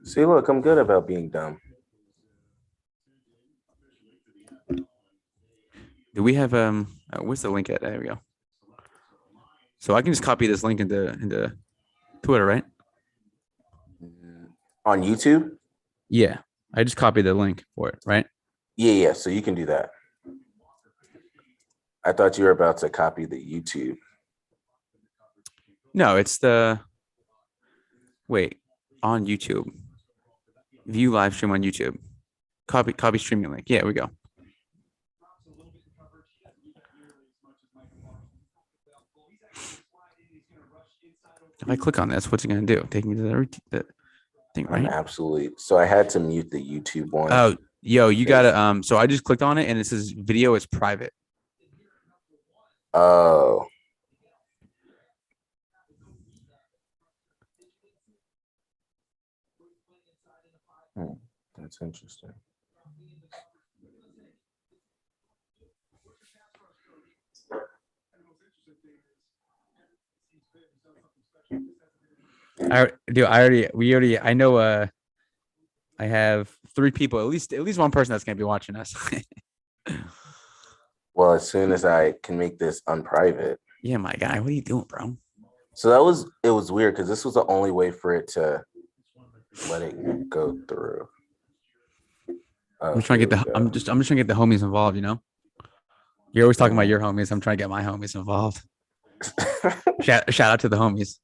See, look, I'm good about being dumb. Do we have where's the link at? There we go. So I can just copy this link into Twitter, right? On YouTube? Yeah. I just copied the link for it, right? Yeah. So you can do that. I thought you were about to copy the YouTube. No, it's on YouTube. View live stream on YouTube. Copy streaming link. Yeah, we go. If I click on this, what's it going to do? Take me to the thing, right? Absolutely. So I had to mute the YouTube one. Oh, yo, you got to so I just clicked on it and it says video is private. Oh. That's interesting. I know I have 3 people, at least one person that's gonna be watching us. Well, as soon as I can make this unprivate. Yeah, my guy, what are you doing, bro? So it was weird because this was the only way for it to let it go through. I'm just trying to get I'm just trying to get the homies involved, you know? You're always talking about your homies. I'm trying to get my homies involved. shout out to the homies.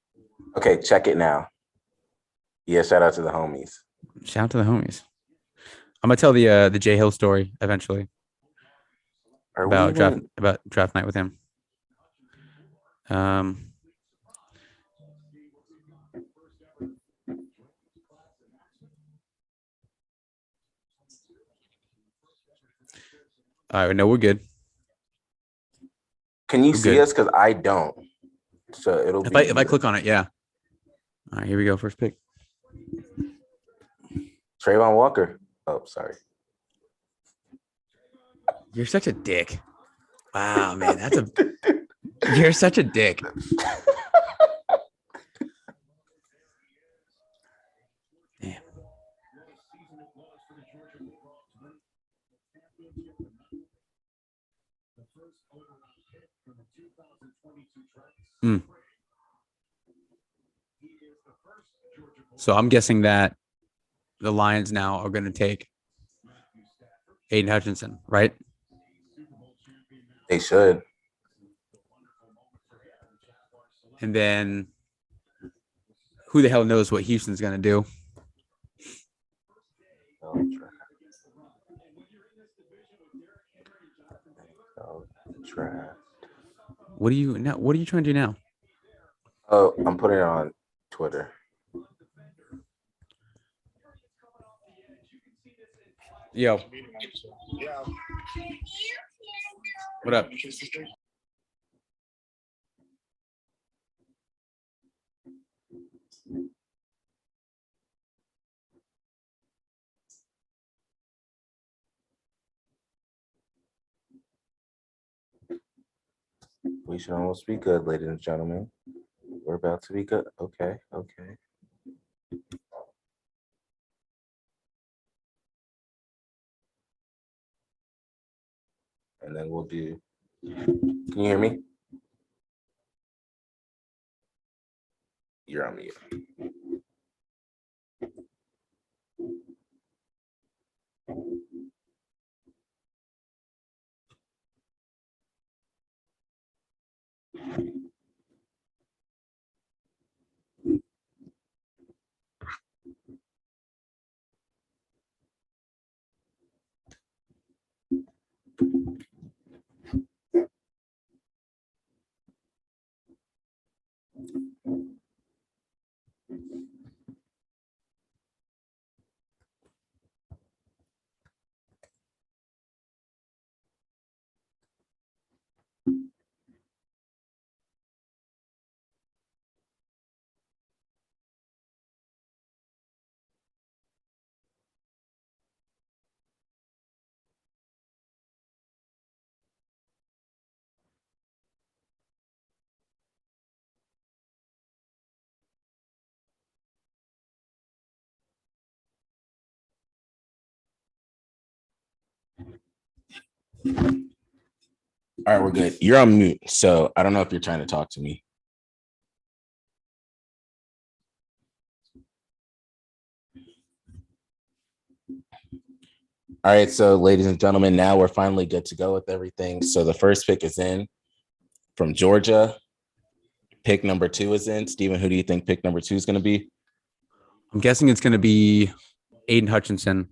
Okay, check it now. Yeah, shout out to the homies. Shout out to the homies. I'm gonna tell the Jay Hill story eventually. About draft night with him. All right, no, we're good. Can you see us? Because I don't. So it'll be if I click on it, yeah. All right, here we go. First pick. Trayvon Walker. Oh, sorry. You're such a dick. Wow, man, you're such a dick. Damn. So I'm guessing that the Lions now are going to take Aiden Hutchinson, right? They should. And then who the hell knows what Houston's going to do? What are you trying to do now? Oh, I'm putting it on Twitter. Yo. What up? We should almost be good, ladies and gentlemen. We're about to be good. Okay. And then we'll do. Can you hear me? You're on mute. All right, we're good. You're on mute, so I don't know if you're trying to talk to me. All right, so ladies and gentlemen, now we're finally good to go with everything. So the first pick is in from Georgia. Pick number 2 is in. Steven, who do you think pick number 2 is going to be? I'm guessing it's going to be Aiden Hutchinson,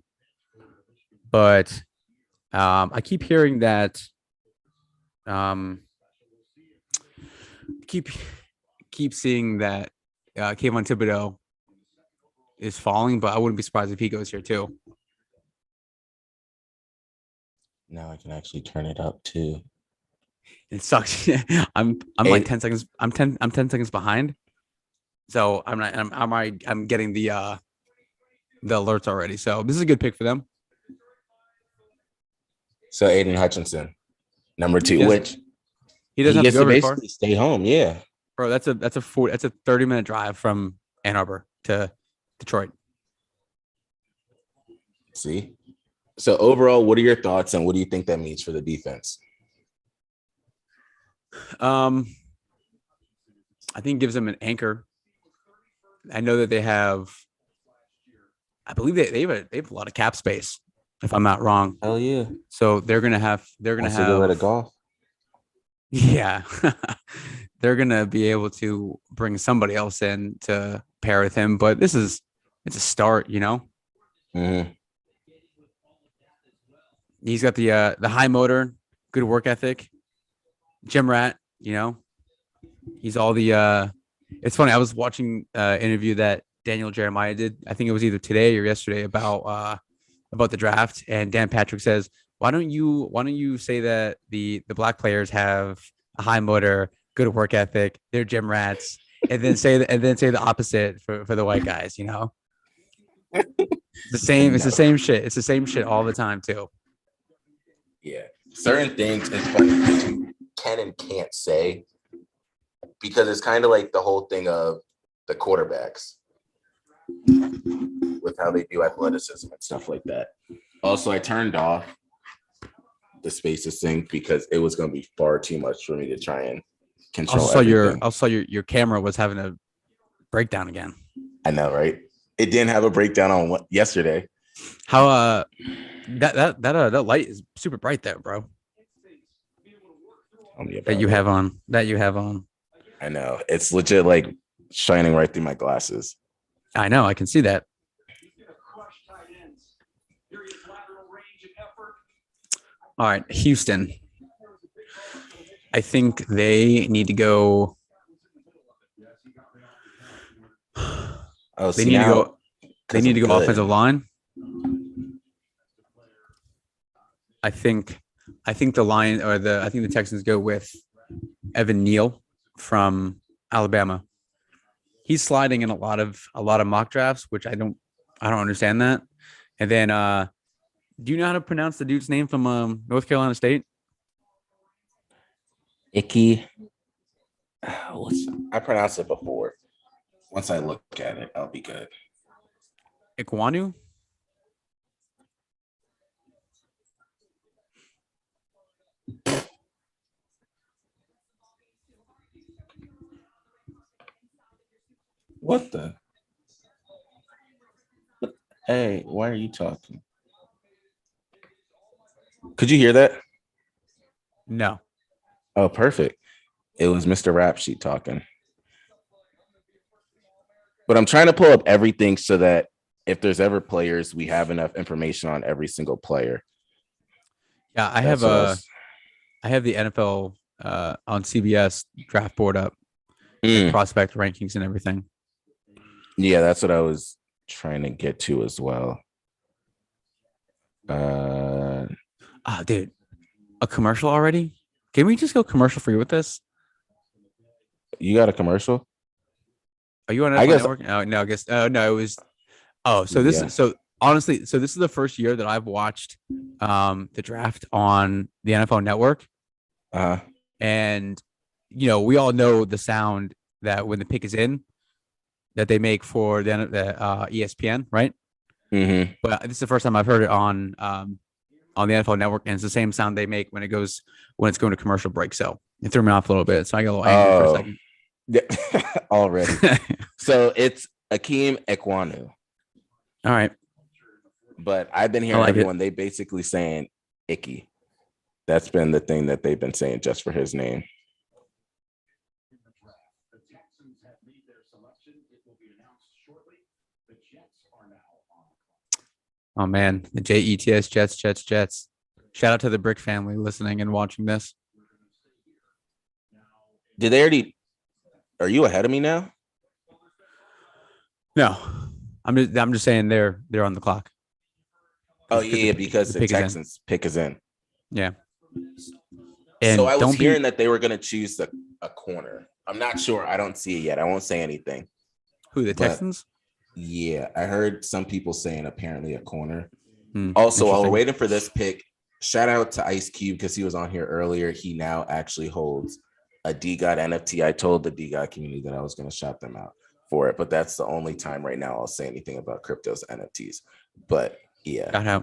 but I keep hearing that. Keep seeing that Kayvon Thibodeau is falling, but I wouldn't be surprised if he goes here too. Now I can actually turn it up too. It sucks. I'm like 10 seconds. I'm 10 seconds behind. So I'm getting the alerts already. So this is a good pick for them. So Aiden Hutchinson, number 2, which he doesn't have to go very far. Stay home. Yeah. Bro, that's a 30-minute drive from Ann Arbor to Detroit. See? So overall, what are your thoughts and what do you think that means for the defense? I think it gives them an anchor. I know that they have, I believe they have a lot of cap space, if I'm not wrong. Hell yeah. So they're gonna have go at a golf. Yeah. They're gonna be able to bring somebody else in to pair with him, but it's a start, you know. Mm-hmm. He's got the high motor, good work ethic, gym rat, you know. He's all the it's funny. I was watching interview that Daniel Jeremiah did. I think it was either today or yesterday about the draft. And Dan Patrick says, why don't you say that the black players have a high motor, good work ethic, they're gym rats, and then say the opposite for the white guys, you know? It's the same. It's the same shit. It's the same shit all the time too. Yeah. Certain things it's funny you can and can't say because it's kind of like the whole thing of the quarterbacks with how they do athleticism and stuff like that. Also, I turned off the Spaces thing because it was going to be far too much for me to try and control. Also, your camera was having a breakdown again. I know, right? It didn't have a breakdown on yesterday. How that light is super bright there, bro. That you have on. I know. It's legit like shining right through my glasses. I know. I can see that. All right, Houston. I think they need to go. They need to go offensive line. I think the Texans go with Evan Neal from Alabama. He's sliding in a lot of mock drafts, which I don't understand that. And then do you know how to pronounce the dude's name from North Carolina State? Icky. I pronounced it before. Once I look at it, I'll be good. Ikwanu? What the? Hey, why are you talking? Could you hear that? No. Oh, perfect. It was Mr. Rap Sheet talking. But I'm trying to pull up everything so that if there's ever players, we have enough information on every single player. Yeah, I have the NFL on CBS draft board up, like prospect rankings and everything. Yeah, that's what I was trying to get to as well. Dude, a commercial already? Can we just go commercial free with this? You got a commercial? Are you on NFL Network? Oh, no, I guess. No, it was. Oh, so this is so honestly. So this is the first year that I've watched the draft on the NFL Network. And you know, we all know the sound that when the pick is in, that they make for the ESPN, right? Mm-hmm. But this is the first time I've heard it on on the NFL Network, and it's the same sound they make when it's going to commercial break. So it threw me off a little bit. So I got a little angry for a second. Yeah, already. So it's Akeem Ekwonu. All right. But I've been hearing everyone, they basically saying Icky. That's been the thing that they've been saying just for his name. Oh, man. The Jets, Jets. Shout out to the Brick family listening and watching this. Did they already? Are you ahead of me now? No. I'm just saying they're on the clock. Oh, yeah, because the Texans pick is in. Yeah. And so I was hearing that they were going to choose a corner. I'm not sure. I don't see it yet. I won't say anything. Who, the Texans? Yeah, I heard some people saying apparently a corner. Also, while we're waiting for this pick, shout out to Ice Cube because he was on here earlier. He now actually holds a DGOT NFT. I told the DGOT community that I was going to shout them out for it, but that's the only time right now I'll say anything about crypto's NFTs. But yeah,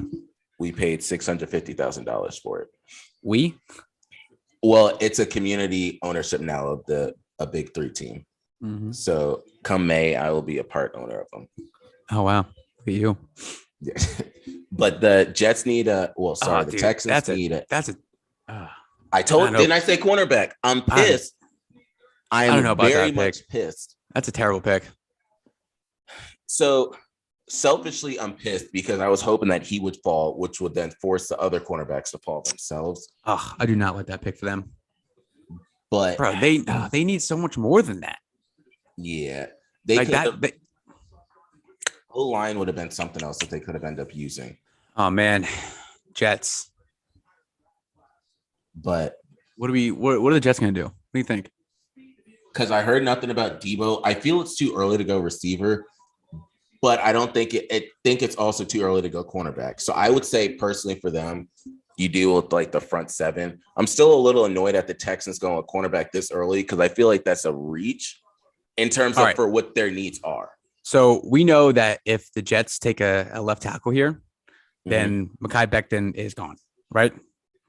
we paid $650,000 for it. Well, it's a community ownership now of a big three team. Mm-hmm. So come May, I will be a part owner of them. Oh wow, look at you. Yeah. But the Jets need the Texans need it. Didn't I say cornerback? I'm pissed. I don't know about very much pissed. That's a terrible pick. So selfishly, I'm pissed because I was hoping that he would fall, which would then force the other cornerbacks to fall themselves. Oh, I do not like that pick for them. But bro, they need so much more than that. Yeah, O-line would have been something else that they could have ended up using. Oh man, Jets. But what are the Jets going to do? What do you think? Because I heard nothing about Debo. I feel it's too early to go receiver, but I don't think it's also too early to go cornerback. So I would say personally for them, you deal with like the front seven. I'm still a little annoyed at the Texans going with cornerback this early because I feel like that's a reach in terms of for what their needs are. So we know that if the Jets take a left tackle here, then Mekhi Becton is gone, right?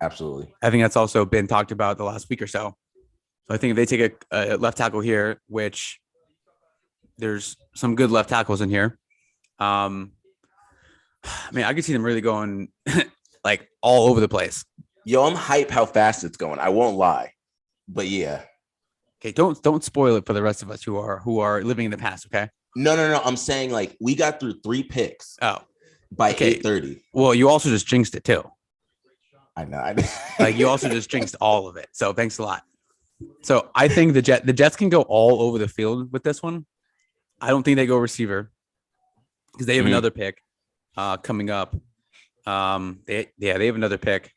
Absolutely. I think that's also been talked about the last week or so. So I think if they take a left tackle here, which there's some good left tackles in here. I mean, I could see them really going like all over the place. Yo, I'm hype how fast it's going. I won't lie. But yeah. Okay, don't spoil it for the rest of us who are living in the past, okay? No. I'm saying like we got through 3 picks. By 8:30. Well, you also just jinxed it too. I know. Like you also just jinxed all of it. So thanks a lot. So I think the Jets can go all over the field with this one. I don't think they go receiver because they have another pick coming up. They have another pick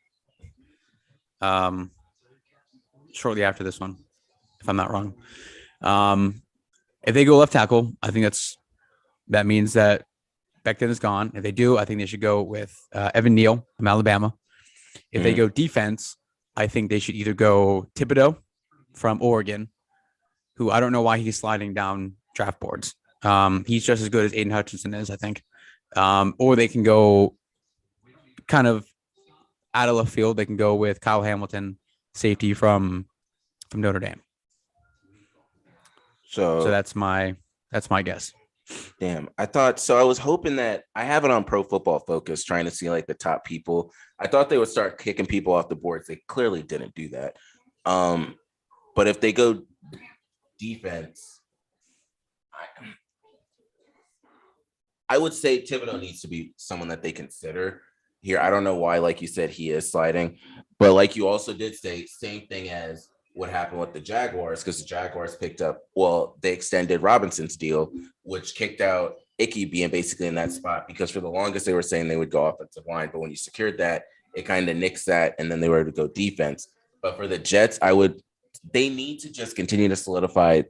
shortly after this one, if I'm not wrong. If they go left tackle, I think that means that Becton is gone. If they do, I think they should go with Evan Neal from Alabama. If they go defense, I think they should either go Thibodeau from Oregon, who I don't know why he's sliding down draft boards. He's just as good as Aiden Hutchinson is, I think. Or they can go kind of out of left field. They can go with Kyle Hamilton, safety from Notre Dame. So that's my guess. Damn, I was hoping that I have it on Pro Football Focus trying to see like the top people. I thought they would start kicking people off the boards. They clearly didn't do that. But if they go defense, I would say Thibodeau needs to be someone that they consider here. I don't know why, like you said, he is sliding, but like you also did say, same thing as what happened with the Jaguars, because the Jaguars they extended Robinson's deal, which kicked out Icky being basically in that spot, because for the longest they were saying they would go offensive line, but when you secured that, it kind of nixed that, and then they were to go defense. But for the Jets, they need to just continue to solidify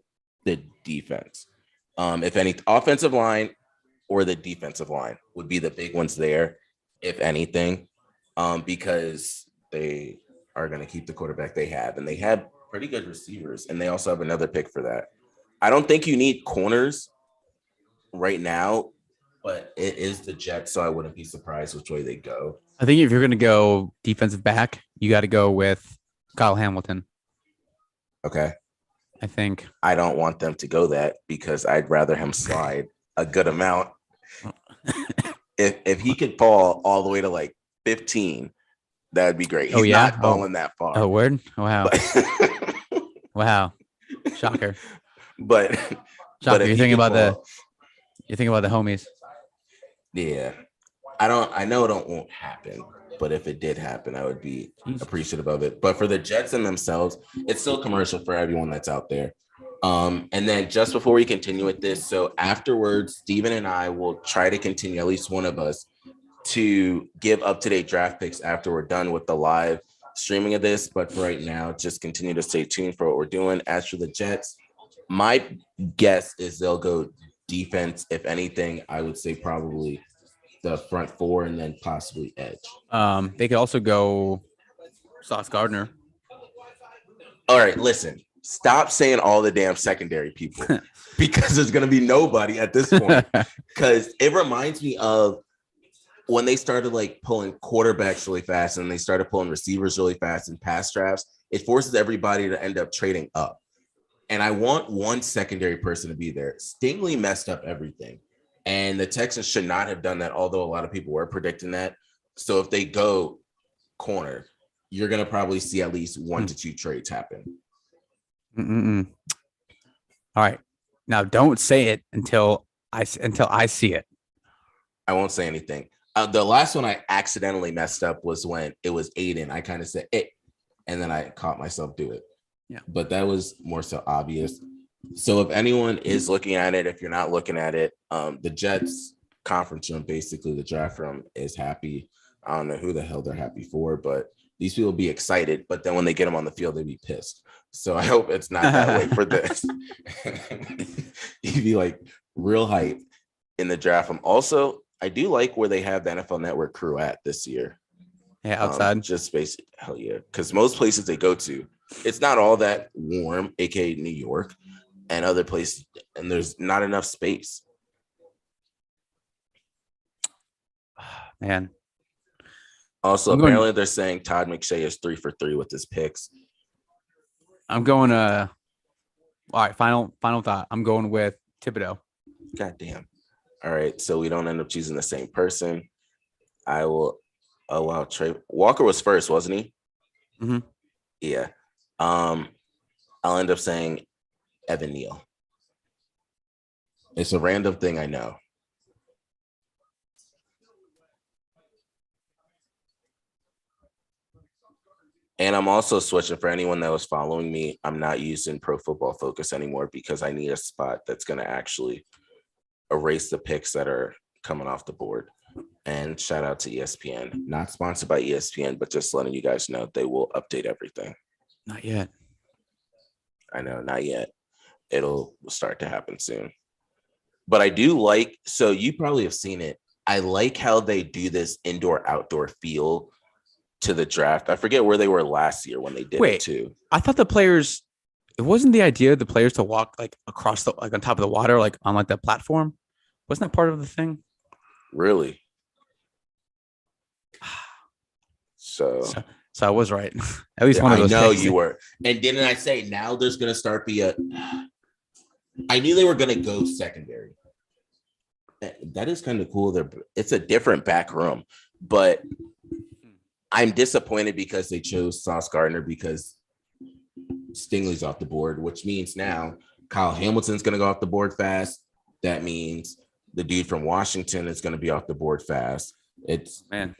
the defense. If any, offensive line or the defensive line would be the big ones there, if anything, because they are going to keep the quarterback they have, and they have pretty good receivers, and they also have another pick for that. I don't think you need corners right now but it is the Jets, so I wouldn't be surprised which way they go. I think if you're going to go defensive back, you got to go with Kyle Hamilton. Okay. I think. I don't want them to go that because I'd rather him slide a good amount. If he could fall all the way to like 15, that would be great. He's not falling that far. Oh, word? Wow. Wow. Shocker. But you're thinking about the homies. Yeah. I know it won't happen, but if it did happen, I would be appreciative of it. But for the Jets and themselves, it's still commercial for everyone that's out there. And then just before we continue with this, so afterwards, Steven and I will try to continue, at least one of us, to give up-to-date draft picks after we're done with the live streaming of this. But for right now, just continue to stay tuned for what we're doing. As for the Jets, my guess is they'll go defense. If anything, I would say probably the front four and then possibly edge. They could also go Sauce Gardner. All right, listen. Stop saying all the damn secondary people because there's going to be nobody at this point. Because it reminds me of when they started like pulling quarterbacks really fast and they started pulling receivers really fast in pass drafts. It forces everybody to end up trading up. And I want one secondary person to be there. Stingley messed up everything. And the Texans should not have done that, although a lot of people were predicting that. So if they go corner, you're going to probably see at least 1 to 2 trades happen. All right. Now don't say it until I see it. I won't say anything. The last one I accidentally messed up was when it was Aiden. I kind of said it, and then I caught myself do it. Yeah. But that was more so obvious. So if anyone is looking at it, if you're not looking at it, the Jets conference room, basically the draft room, is happy. I don't know who the hell they're happy for, but these people be excited. But then when they get them on the field, they be pissed. So I hope it's not that way for this. You'd be like real hype in the draft room. Also, I do like where they have the NFL Network crew at this year. Yeah, outside. Just basically, hell yeah. Because most places they go to, it's not all that warm, aka New York, and other places, and there's not enough space. Man. Also, apparently they're saying Todd McShay is 3 for 3 with his picks. I'm going all right, final thought. I'm going with Thibodeau. God damn. All right, so we don't end up choosing the same person. I will. Oh wow, Trey Walker was first, wasn't he? Mm-hmm. Yeah. I'll end up saying Evan Neal. It's a random thing, I know. And I'm also switching for anyone that was following me. I'm not using Pro Football Focus anymore because I need a spot that's going to actually erase the picks that are coming off the board. And shout out to ESPN. Not sponsored by ESPN, but just letting you guys know they will update everything. Not yet. I know, not yet. It'll start to happen soon. But I do like, so you probably have seen it. I like how they do this indoor-outdoor feel to the draft. I forget where they were last year when they did it too. I thought the players, it wasn't the idea of the players to walk like across the, like on top of the water, like on like that platform. Wasn't that part of the thing? Really? So I was right. At least one of those. I know you were. And didn't I say now there's going to start be a, I knew they were going to go secondary. That is kind of cool. It's a different back room, but I'm disappointed because they chose Sauce Gardner because Stingley's off the board, which means now Kyle Hamilton's going to go off the board fast. That means the dude from Washington is going to be off the board fast. It's man,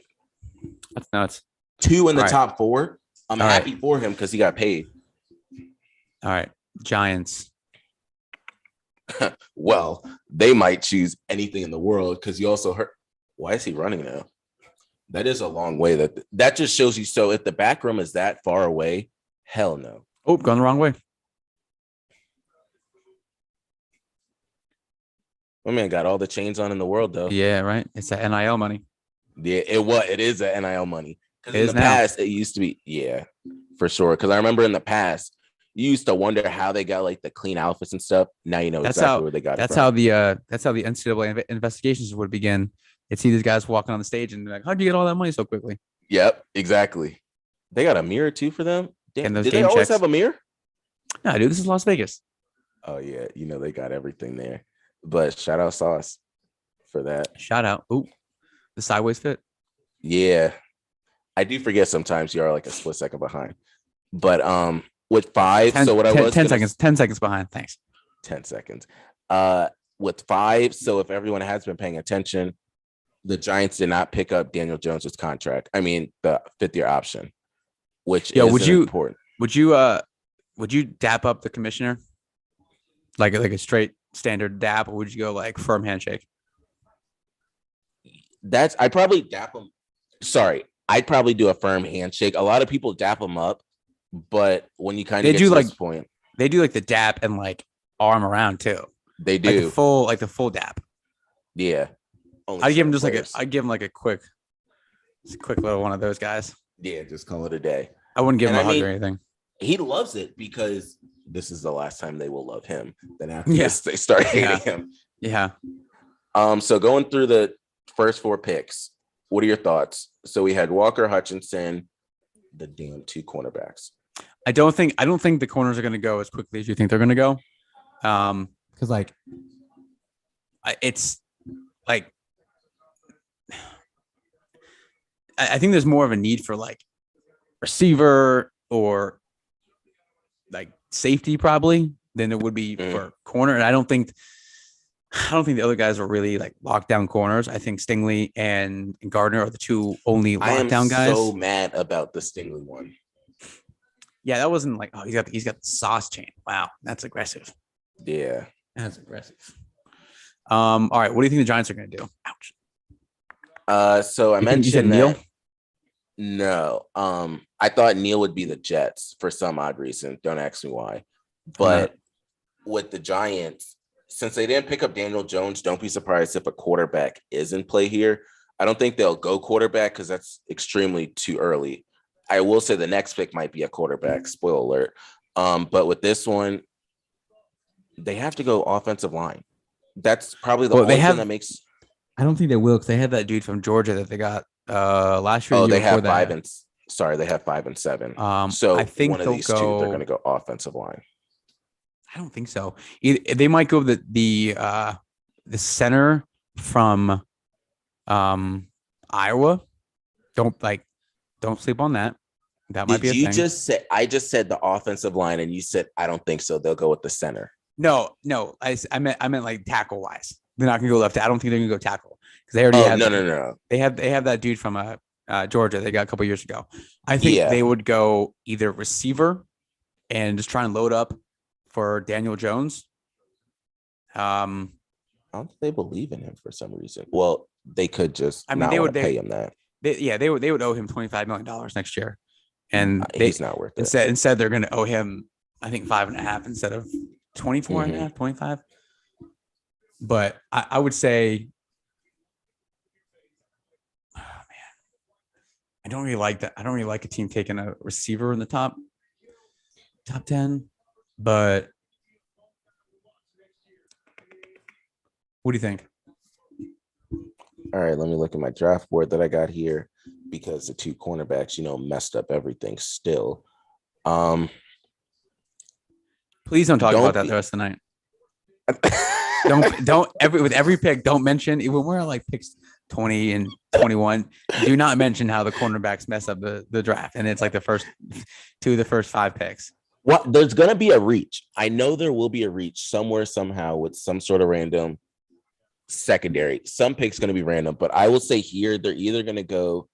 that's nuts. 2 in the top 4. I'm happy for him because he got paid. All right, Giants. Well, they might choose anything in the world because you also heard. Why is he running now? That is a long way. That just shows you. So if the back room is that far away, hell no. Oh, gone the wrong way. My man got all the chains on in the world, though. Yeah, right. It's that NIL money. Yeah, it is that NIL money. Because in the past, it used to be, yeah, for sure. Because I remember in the past, You used to wonder how they got like the clean outfits and stuff. Now you know exactly where they got it that's from. how the NCAA investigations would begin. You'd see these guys walking on the stage and be like, how'd you get all that money so quickly? Yep, exactly. They got a mirror too for them. And those Did they game always checks. have a mirror? No, dude, this is Las Vegas. Oh yeah, you know they got everything there. But shout out Sauce for that. Shout out. Ooh, the sideways fit. Yeah, I do forget sometimes you are like a split second behind. But with 5, 10, so what 10, I was 10 gonna, seconds, 10 seconds behind. Thanks. 10 seconds. With 5, so if everyone has been paying attention, the Giants did not pick up Daniel Jones's contract. I mean, the 5th-year option, which is important. Would you dap up the commissioner like a straight standard dap, or would you go like firm handshake? I'd probably dap him. Sorry, I'd probably do a firm handshake. A lot of people dap him up, but when you kind of get to this point, they do like the dap and like arm around too. They do like the full dap. Yeah, I'd give him like a quick little one of those guys. Yeah, just call it a day. I wouldn't give him a hug or anything. He loves it because this is the last time they will love him. Then after this, they start hating him. Yeah. So going through the first 4 picks, what are your thoughts? So we had Walker, Hutchinson, the damn 2 cornerbacks. I don't think the corners are going to go as quickly as you think they're going to go. Because like, it's like, I think there's more of a need for like receiver or like safety probably than there would be for corner. And I don't think the other guys are really like lockdown corners. I think Stingley and Gardner are the 2 only lockdown guys. I'm so mad about the Stingley one. Yeah, that wasn't like, oh, he's got the sauce chain. Wow, that's aggressive. Yeah, that's aggressive. All right, what do you think the Giants are going to do? Ouch. So I mentioned you said Neal. No, I thought Neal would be the Jets for some odd reason. Don't ask me why. But with the Giants, since they didn't pick up Daniel Jones, don't be surprised if a quarterback is in play here. I don't think they'll go quarterback because that's extremely too early. I will say the next pick might be a quarterback. Spoiler alert. But with this one, they have to go offensive line. That's probably the only thing that makes. I don't think they will because they had that dude from Georgia that they got last year. Oh, they have 5 and 7. So I think one of these 2, they're going to go offensive line. I don't think so. They might go the center from Iowa. Don't sleep on that. That might be a thing. I just said the offensive line, and you said I don't think so. They'll go with the center. No. I meant like tackle wise. They're not gonna go left. I don't think they're gonna go tackle because they already have. No. They have that dude from Georgia they got a couple years ago. I think they would go either receiver and just try and load up for Daniel Jones. I don't think they believe in him for some reason. Well, they could just. They would pay him that. They would owe him $25 million next year, and he's not worth it. Instead, they're going to owe him, I think, 5.5 instead of 24.5, 25. But I would say, oh man, I don't really like that. I don't really like a team taking a receiver in the top 10. But what do you think? All right, let me look at my draft board that I got here because the 2 cornerbacks, messed up everything still. Please don't talk about that the rest of the night. With every pick, don't mention, even we're like picks 20 and 21, do not mention how the cornerbacks mess up the draft. And it's like the first 5 picks. Well, there's going to be a reach. I know there will be a reach somewhere, somehow with some sort of random secondary. Some picks going to be random, but I will say here they're either going to go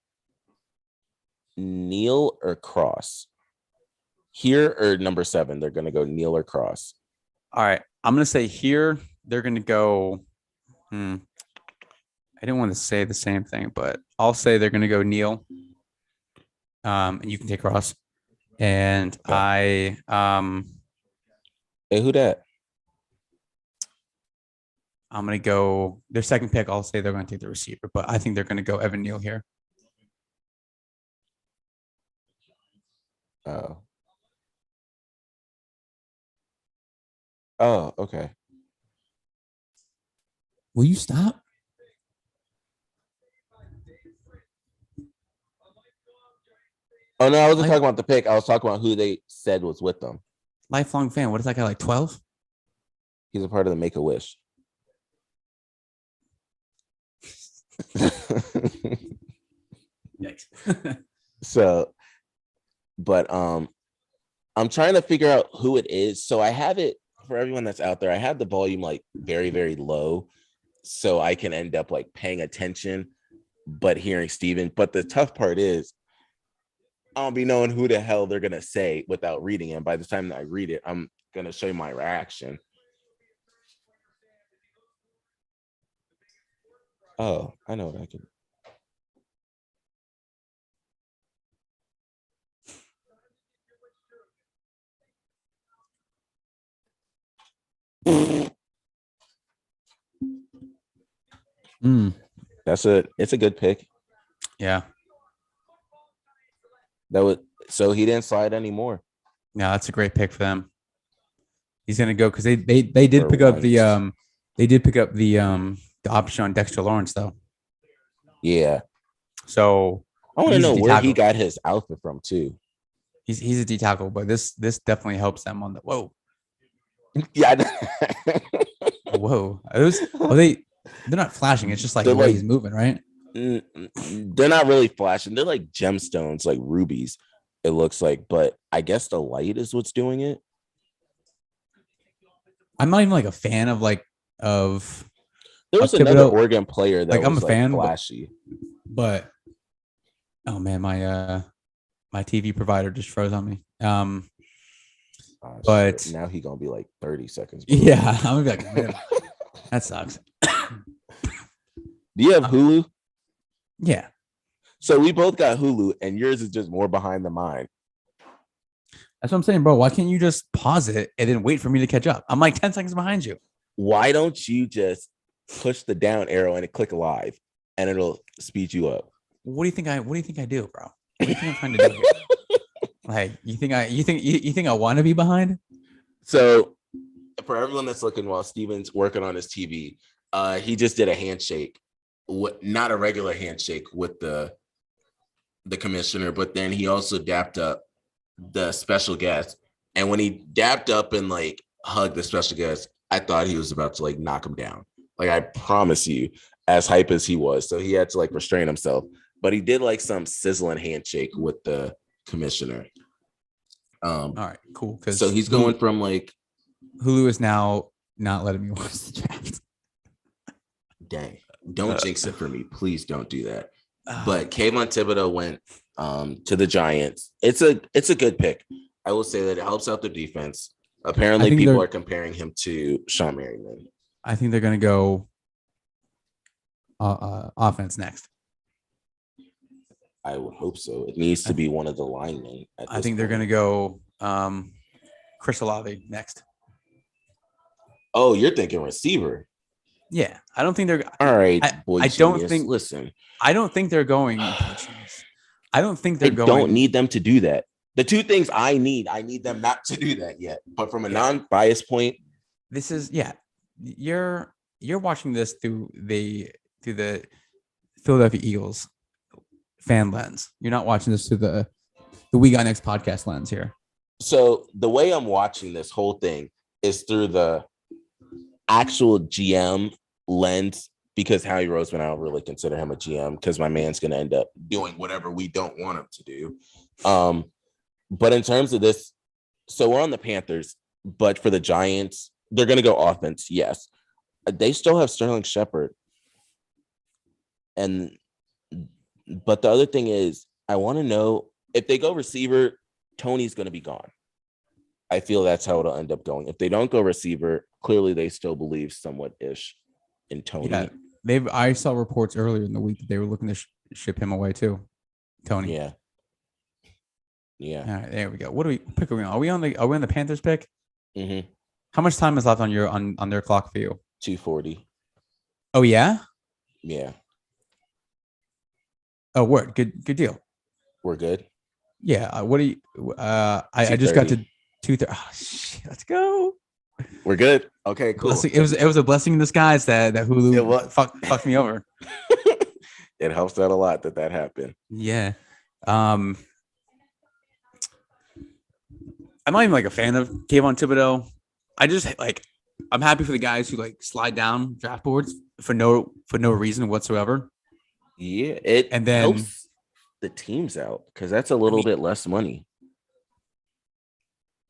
Neal or Cross. Here or number 7, they're going to go Neal or Cross. All right, I'm going to say here they're going to go. I didn't want to say the same thing, but I'll say they're going to go Neal. And you can take Cross. And hey, who that? I'm going to go their second pick. I'll say they're going to take the receiver, but I think they're going to go Evan Neal here. Oh. Oh, okay. Will you stop? Oh no, I wasn't talking about the pick. I was talking about who they said was with them. Lifelong fan. What is that guy, like 12? He's a part of the Make-A-Wish. Yikes. So, but I'm trying to figure out who it is. So I have it for everyone that's out there. I have the volume like very, very low, so I can end up like paying attention, but hearing Steven. But the tough part is I don't be knowing who the hell they're gonna say without reading it. And by the time that I read it, I'm gonna show you my reaction. Oh, I know what I can. It's a good pick. Yeah. So he didn't slide anymore. Yeah, that's a great pick for them. He's gonna go because they did pick up the option on Dexter Lawrence though. Yeah. So I want to know where he got his outfit from too. He's a D tackle, but this definitely helps them on the whoa. Yeah. Whoa. They're not flashing. It's just like the way he's moving, right? They're not really flashing. They're like gemstones, like rubies, it looks like. But I guess the light is what's doing it. I'm not even like a fan of there was another Oregon player that was I'm a fan, flashy. But oh man, my TV provider just froze on me. But shit. Now he gonna be like 30 seconds. Yeah, I'm gonna be like, man, that sucks. Do you have Hulu? Yeah. So we both got Hulu, and yours is just more behind than mine. That's what I'm saying, bro. Why can't you just pause it and then wait for me to catch up? I'm like 10 seconds behind you. Why don't you just push the down arrow and click live, and it'll speed you up? What do you think I do, bro? What do you think I'm trying to do here? Like, you think I want to be behind? So for everyone that's looking while Steven's working on his TV, he just did a handshake, not a regular handshake with the commissioner, but then he also dapped up the special guest. And when he dapped up and like hugged the special guest, I thought he was about to like knock him down. Like, I promise you, as hype as he was. So he had to like restrain himself, but he did like some sizzling handshake with the commissioner. All right, cool. So he's going from like Hulu is now not letting me watch the draft. Dang, don't jinx it for me. Please don't do that. But Kayvon Thibodeau went to the Giants. It's a good pick. I will say that it helps out the defense. Apparently, people are comparing him to Sean Merriman. I think they're going to go offense next. I would hope so. It needs to be one of the linemen. I think they're going to go Chris Olave next. Oh, you're thinking receiver. Yeah, I don't think they're all right. I don't think. Listen, I don't think they're going. I don't think they're going. Don't need them to do that. The two things I need them not to do that yet. But from a non-biased point, this is you're watching this through the Philadelphia Eagles fan lens. You're not watching this through the We Got Next podcast lens here. So the way I'm watching this whole thing is through the actual GM lens, because Howie Roseman, I don't really consider him a GM because my man's going to end up doing whatever we don't want him to do. But in terms of this, so we're on the Panthers, but for the Giants, they're going to go offense. Yes. They still have Sterling Shepard. But the other thing is, I want to know if they go receiver, Tony's going to be gone. I feel that's how it'll end up going. If they don't go receiver, clearly they still believe somewhat-ish in Tony. Yeah, I saw reports earlier in the week that they were looking to ship him away too. Tony. Yeah. All right, there we go. What do we pick? Are we on the Panthers pick? Mm-hmm. How much time is left on their clock for you? 2:40. Oh yeah. Yeah. Oh, word. Good deal. We're good. Yeah. What do you? I just got to 2:30. Oh, shit, let's go. We're good. Okay, cool. It was a blessing in disguise that Hulu fucked me over. It helps out a lot that happened. Yeah. I'm not even like a fan of Kayvon Thibodeau. I just like I'm happy for the guys who like slide down draft boards for no reason whatsoever. Yeah, it and then helps the teams out because that's a little bit less money.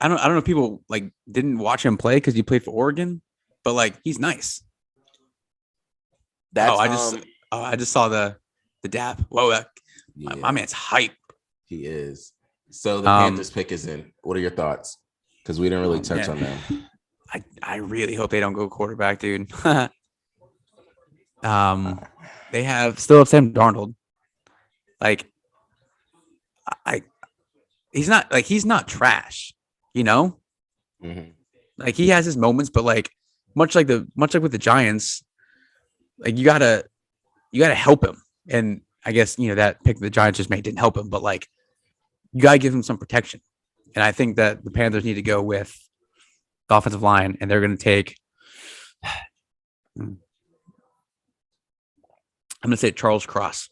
I don't know if people like didn't watch him play because he played for Oregon, but like he's nice. That's I just saw the dap. Whoa, my man's hype. He is. So the Panthers pick is in. What are your thoughts? Because we didn't really touch on them. I really hope they don't go quarterback, dude. They still have Sam Darnold. Like, he's not trash, you know. Mm-hmm. Like he has his moments, but like much like with the Giants, like you gotta help him. And I guess that pick the Giants just made didn't help him, but like you gotta give him some protection. And I think that the Panthers need to go with the offensive line, and they're going to take. I'm going to say Charles Cross,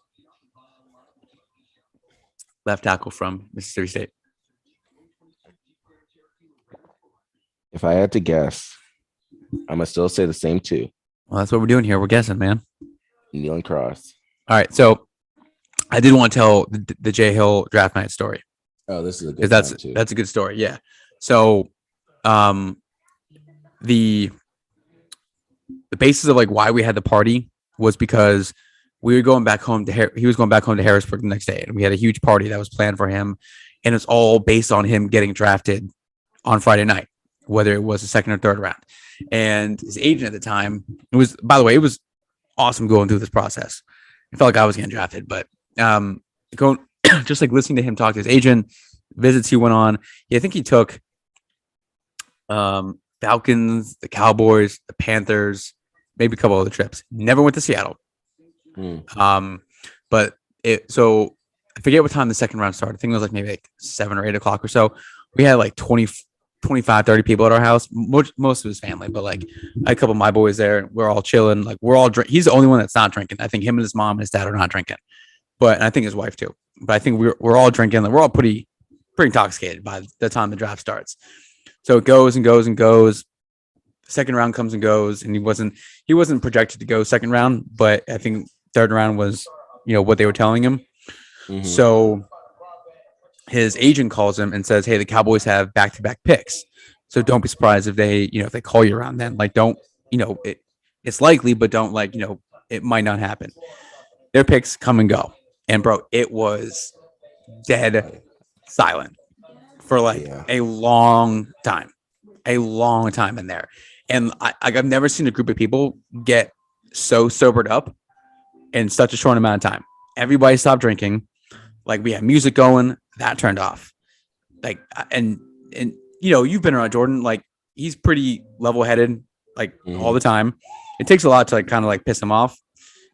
left tackle from Mississippi State. If I had to guess, I'm going to still say the same two. Well, that's what we're doing here. We're guessing, man. Neal and Cross. All right. So I did want to tell the Jay Hill draft night story. Oh, this is a good that's a good story. Yeah. So the basis of like why we had the party was because we were going back home he was going back home to Harrisburg the next day, and we had a huge party that was planned for him, and it's all based on him getting drafted on Friday night, whether it was the second or third round. And his agent at the time, it was awesome going through this process. I felt like I was getting drafted, but going just like listening to him talk to his agent, visits he went on. I think he took Falcons, the Cowboys, the Panthers, maybe a couple other trips. Never went to Seattle. But so I forget what time the second round started. I think it was like maybe like 7 or 8 o'clock or so. We had like 20, 25, 30 people at our house. Most of his family, but like I had a couple of my boys there. We're all chilling. Like we're all he's the only one that's not drinking. I think him and his mom and his dad are not drinking, and I think his wife too. But I think we're all drinking. Like we're all pretty intoxicated by the time the draft starts. So it goes and goes and goes. Second round comes and goes, and he wasn't projected to go second round, but I think third round was, what they were telling him. Mm-hmm. So his agent calls him and says, "Hey, the Cowboys have back-to-back picks, so don't be surprised if they call you around then. Like, don't, it's likely, but don't it might not happen." Their picks come and go, and bro, it was dead silent for a long time in there. And I've never seen a group of people get so sobered up in such a short amount of time. Everybody stopped drinking. Like we had music going, that turned off. Like, and you've been around Jordan. Like he's pretty level-headed, all the time. It takes a lot to kind of piss him off.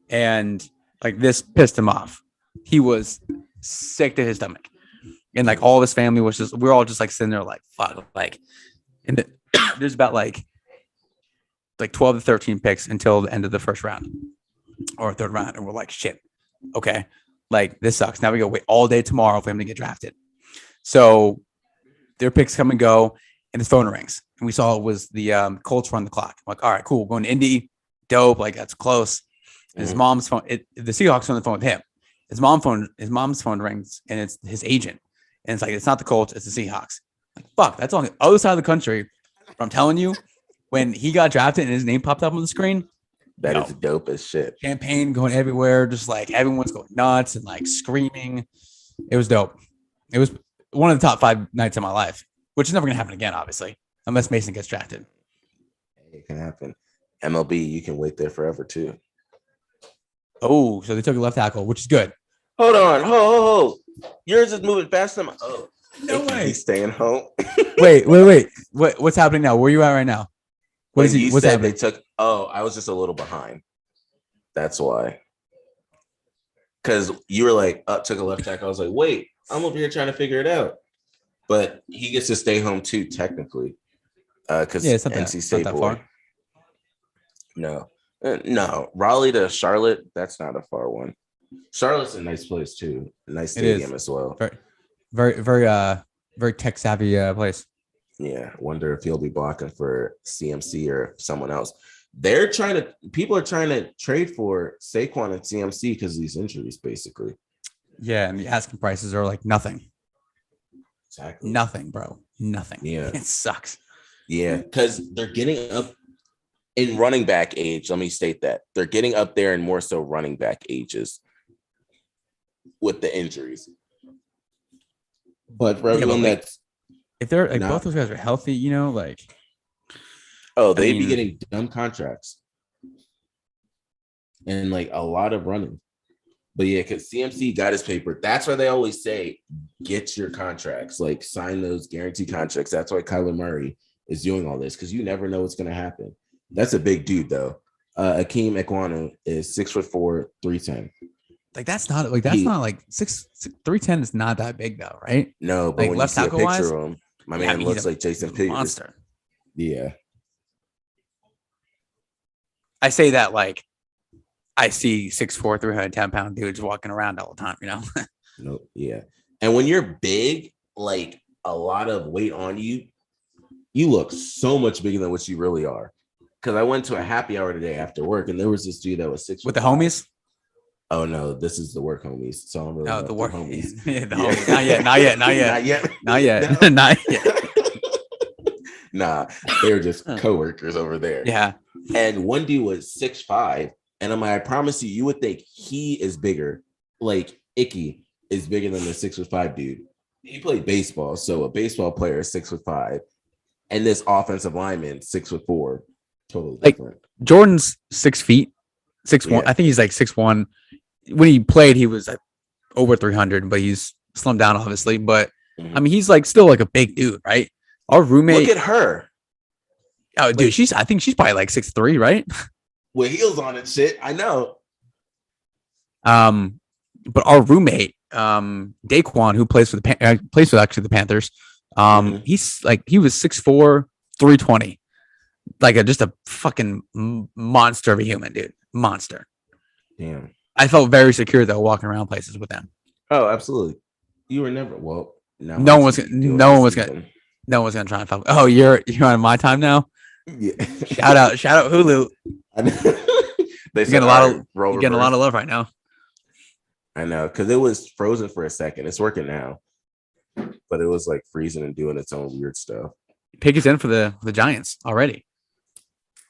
And this pissed him off. He was sick to his stomach. And all of his family was we're all just sitting there fuck. And there's about 12 to 13 picks until the end of the first round or third round. And we're like, shit, okay. This sucks. Now we go wait all day tomorrow for him to get drafted. So their picks come and go, and his phone rings. And we saw it was the Colts run the clock. I'm like, all right, cool. Going to Indy. Dope. That's close. And his mom's phone, the Seahawks are on the phone with him. His mom's phone rings, and it's his agent. And it's not the Colts, it's the Seahawks. Fuck, that's on the other side of the country. But I'm telling you, when he got drafted and his name popped up on the screen, that is dope as shit. Champagne going everywhere, just everyone's going nuts and screaming. It was dope. It was one of the top 5 nights of my life, which is never going to happen again, obviously, unless Mason gets drafted. It can happen. MLB, you can wait there forever too. Oh, so they took a left tackle, which is good. Hold on. Hold. Yours is moving faster. No way. He's staying home. wait. What's happening now? Where are you at right now? What's happening? They took. Oh, I was just a little behind. That's why. Because you were took a left tackle. I was like, wait, I'm over here trying to figure it out. But he gets to stay home too, technically. Because Yeah, it's not NC that, State not that boy. far. No, Raleigh to Charlotte. That's not a far one. Charlotte's a nice place too. A nice It is stadium as well. very tech savvy place. Yeah, wonder if he'll be blocking for CMC or someone else. People are trying to trade for Saquon and CMC because of these injuries, basically. Yeah, and the asking prices are like nothing. Exactly. Nothing, bro. Nothing. Yeah. It sucks. Yeah, because they're getting up in running back age. Let me state that. They're getting up there in more so running back ages with the injuries. But for everyone that's if they're like both those guys are healthy, you know, like they'd be getting dumb contracts and like a lot of running. But yeah, because CMC got his paper. That's why they always say, get your contracts, like sign those guaranteed contracts. That's why Kyler Murray is doing all this, because you never know what's going to happen. That's a big dude, though. Akeem Ekwonu is 6'4", 310. Like that's not like 310 is not that big though, right? No, but like when you see a picture of him, my man looks like Jason Peters. Monster. Yeah. I say that like I see 6'4", 310-pound dudes walking around all the time, you know? No, yeah. And when you're big, like a lot of weight on you, you look so much bigger than what you really are. Because I went to a happy hour today after work, and there was this dude that was 6'5". With the homies? Oh no, this is the work homies. So I'm really the work homies. Yeah, homies. Not yet. Not yet. No. Not yet. Nah, they were just coworkers over there. Yeah. And one dude was 6'5", and I'm like, I promise you would think he is bigger. Like Icky is bigger than the 6'5" dude. He played baseball, so a baseball player is 6'5", and this offensive lineman 6'4". Totally different. Like Jordan's 6 feet, 6'1". Yeah. I think he's like 6'1". When he played, he was like over 300, but he's slimmed down, obviously. But I mean, he's like still like a big dude, right? Our roommate. Look at her. Oh, dude, I think she's probably like 6'3", right? With heels on and shit. I know. But our roommate, Daquan, who plays for the Panthers, he's like he was 6'4", 320. Like just a fucking monster of a human, dude. Monster. Damn. I felt very secure though walking around places with them. Oh, absolutely. You were never no one was gonna try and fuck. Oh, you're on my time now. Yeah. Shout out Hulu. You're getting a lot of love right now. I know, because it was frozen for a second. It's working now, but it was like freezing and doing its own weird stuff. Pick is in for the Giants already.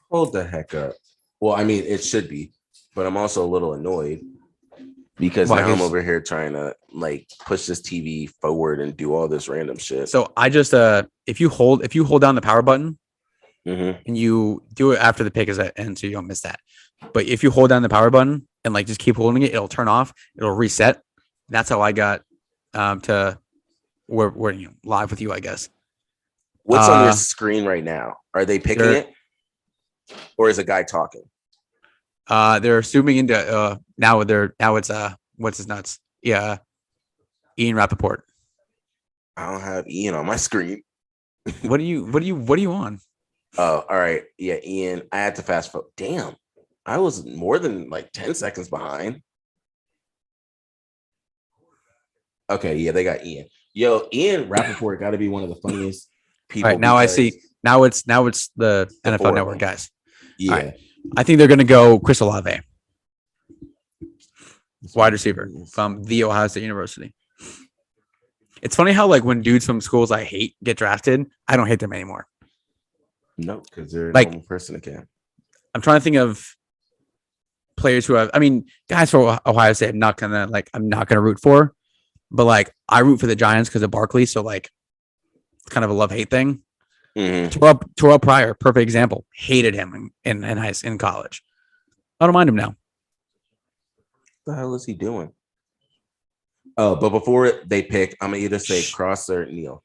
Hold the heck up. Well, I mean, it should be, but I'm also a little annoyed because now I'm over here trying to like push this TV forward and do all this random shit. So I just if you hold down the power button and you do it after the pick is at end, so you don't miss that. But if you hold down the power button and like just keep holding it, it'll turn off. It'll reset. That's how I got to where you live with you, I guess. What's on your screen right now? Are they picking it, or is a guy talking? They're zooming into now it's what's his nuts? Yeah, Ian Rappaport. I don't have Ian on my screen. What are you on? Oh, all right. Yeah, Ian. I had to fast forward. Damn, I was more than like 10 seconds behind. Okay, yeah, they got Ian. Yo, Ian Rappaport got to be one of the funniest people. All right, now I see. Now it's the NFL Network guys. Yeah. Right. I think they're going to go Chris Olave, wide receiver from the Ohio State University. It's funny how like when dudes from schools I hate get drafted, I don't hate them anymore. No, because they're a like normal person again. I'm trying to think of players who have. I mean, guys from Ohio State. I'm not gonna root for, but like I root for the Giants because of Barkley. So like, it's kind of a love-hate thing. Terrell Pryor, perfect example. Hated him in college. I don't mind him now. What the hell is he doing? Oh, but before they pick, I'm gonna either say Cross or Neal.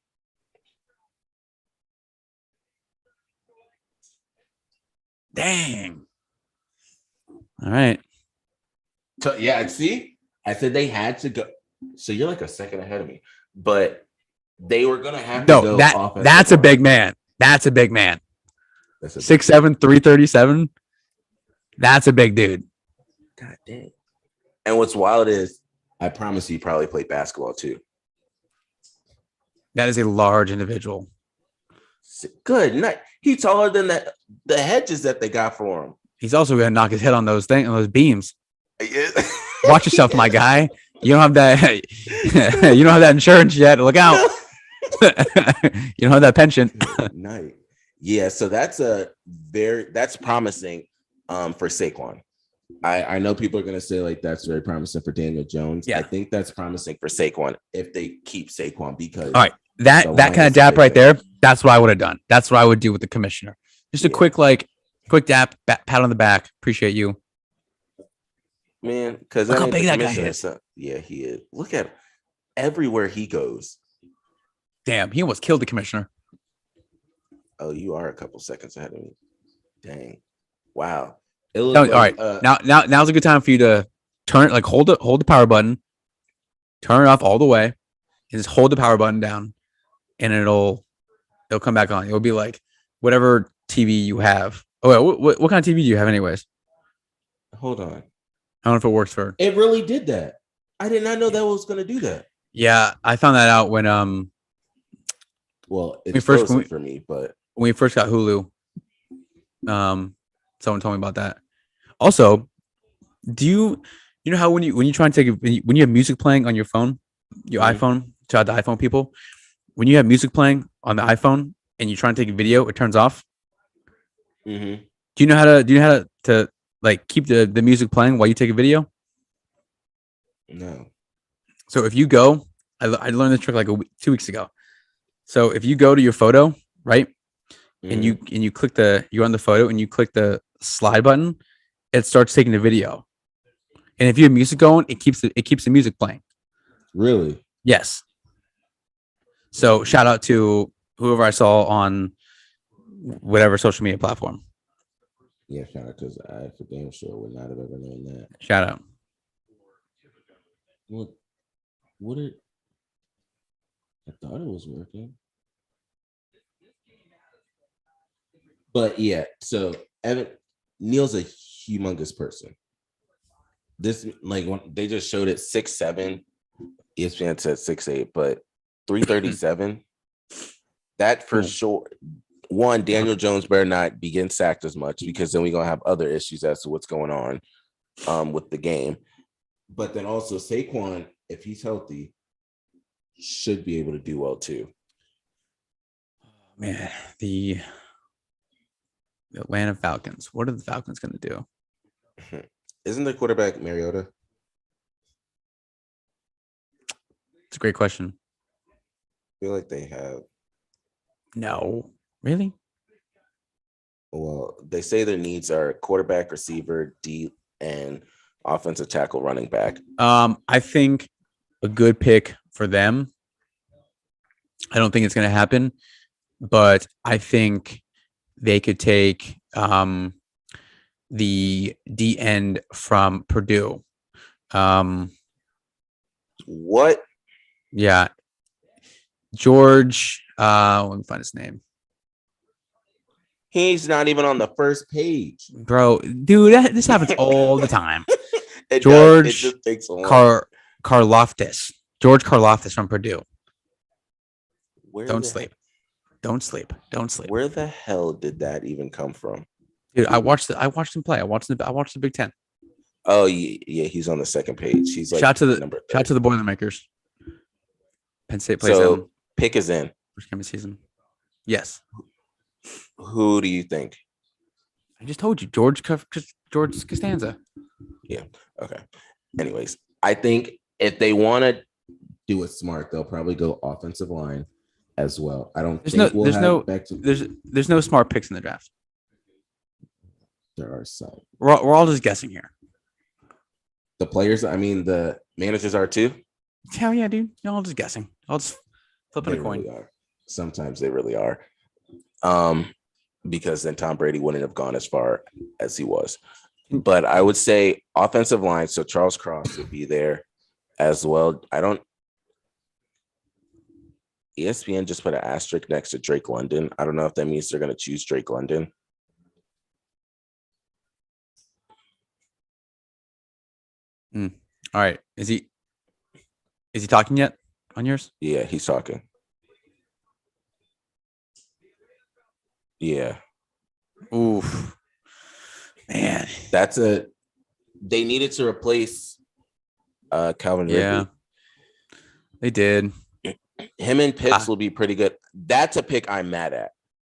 Dang. All right. So yeah, see, I said they had to go. So you're like a second ahead of me, but they were gonna have to go. That's a big man. That's a big man. That's a 6'7", 337. That's a big dude. God damn. And what's wild is, I promise you, probably played basketball too. That is a large individual. Good night. He's taller than the hedges that they got for him. He's also going to knock his head on those beams. Yeah. Watch yourself, my guy. You don't have that. You don't have that insurance yet. Look out. You don't have that pension. Night. Yeah. So that's promising for Saquon. I know people are going to say like that's very promising for Daniel Jones. Yeah. I think that's promising for Saquon if they keep Saquon, because all right, that kind of dap right there, that's what I would have done. That's what I would do with the commissioner. Just a quick dap, pat on the back. Appreciate you, man. Because look how big that guy is. Yeah, he is. Look at everywhere he goes. Damn, he almost killed the commissioner. Oh, you are a couple seconds ahead of me. Dang. Wow. All right. Now's a good time for you to turn it, like hold the power button, turn it off all the way, and just hold the power button down, and it'll come back on. It'll be like whatever TV you have. Oh, wait, what kind of TV do you have, anyways? Hold on. I don't know if it works for. It really did that. I did not know that was going to do that. Yeah, I found that out when Well, it's frozen for me, but when we first got Hulu, someone told me about that. Also, do you know how when you try and when you have music playing on your phone, your iPhone, to the iPhone people, when you have music playing on the iPhone and you try and take a video, it turns off. Mm-hmm. Do you know how to like keep the music playing while you take a video? No. So if you go, I learned this trick like 2 weeks ago. So if you go to your photo, right, and you click you're on the photo and you click the slide button, it starts taking the video. And if you have music going, it keeps the music playing. Really? Yes. So shout out to whoever I saw on whatever social media platform. Yeah, shout out, because I for damn sure would not have ever known that. Shout out. What it? I thought it was working. But yeah, so Neil's a humongous person. This, like, when they just showed it 6'7", ESPN said 6'8", but 337. That for sure. One, Daniel Jones better not be getting sacked as much, because then we're gonna have other issues as to what's going on with the game. But then also Saquon, if he's healthy, should be able to do well too. Man, the Atlanta Falcons. What are the Falcons going to do? Isn't the quarterback Mariota? It's a great question. I feel like they have. No, really? Well, they say their needs are quarterback, receiver, D, and offensive tackle, running back. I think a good pick for them. I don't think it's going to happen, but I think they could take the D end from Purdue. What? Yeah. George, let me find his name. He's not even on the first page. Bro, dude, this happens all the time. George Karlaftis. George Karlaftis from Purdue. Don't sleep. Where the hell did that even come from? Dude, I watched him play. I watched the Big Ten. Oh yeah, he's on the second page. He's like shout to the Boilermakers. Penn State plays them. Pick is in. First game of season. Yes. Who do you think? I just told you, George Costanza. Yeah. Okay. Anyways, I think if they want to do it smart, they'll probably go offensive line as well. I don't think there's no smart picks in the draft. There are some. We're all just guessing here. The players, I mean, the managers are too. Hell yeah, dude. You're all just guessing. I'll just flipping a coin. Really are. Sometimes they really are. Because then Tom Brady wouldn't have gone as far as he was. But I would say offensive line. So Charles Cross would be there as well. ESPN just put an asterisk next to Drake London. I don't know if that means they're going to choose Drake London. All right. Is he talking yet on yours? Yeah, he's talking. Yeah. Oof. Man. They needed to replace Calvin Yeah. Ridley. They did. Him and Pitts will be pretty good. That's a pick I'm mad at.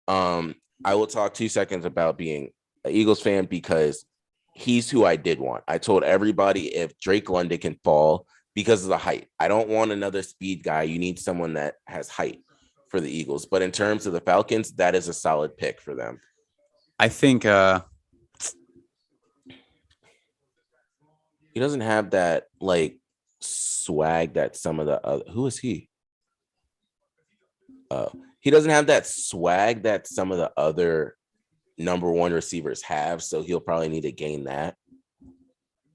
I will talk 2 seconds about being an Eagles fan because he's who I did want. I told everybody if Drake London can fall because of the height. I don't want another speed guy. You need someone that has height for the Eagles. But in terms of the Falcons, that is a solid pick for them. I think he doesn't have that like swag that some of the other. Who is he? He doesn't have that swag that some of the other number one receivers have, so he'll probably need to gain that.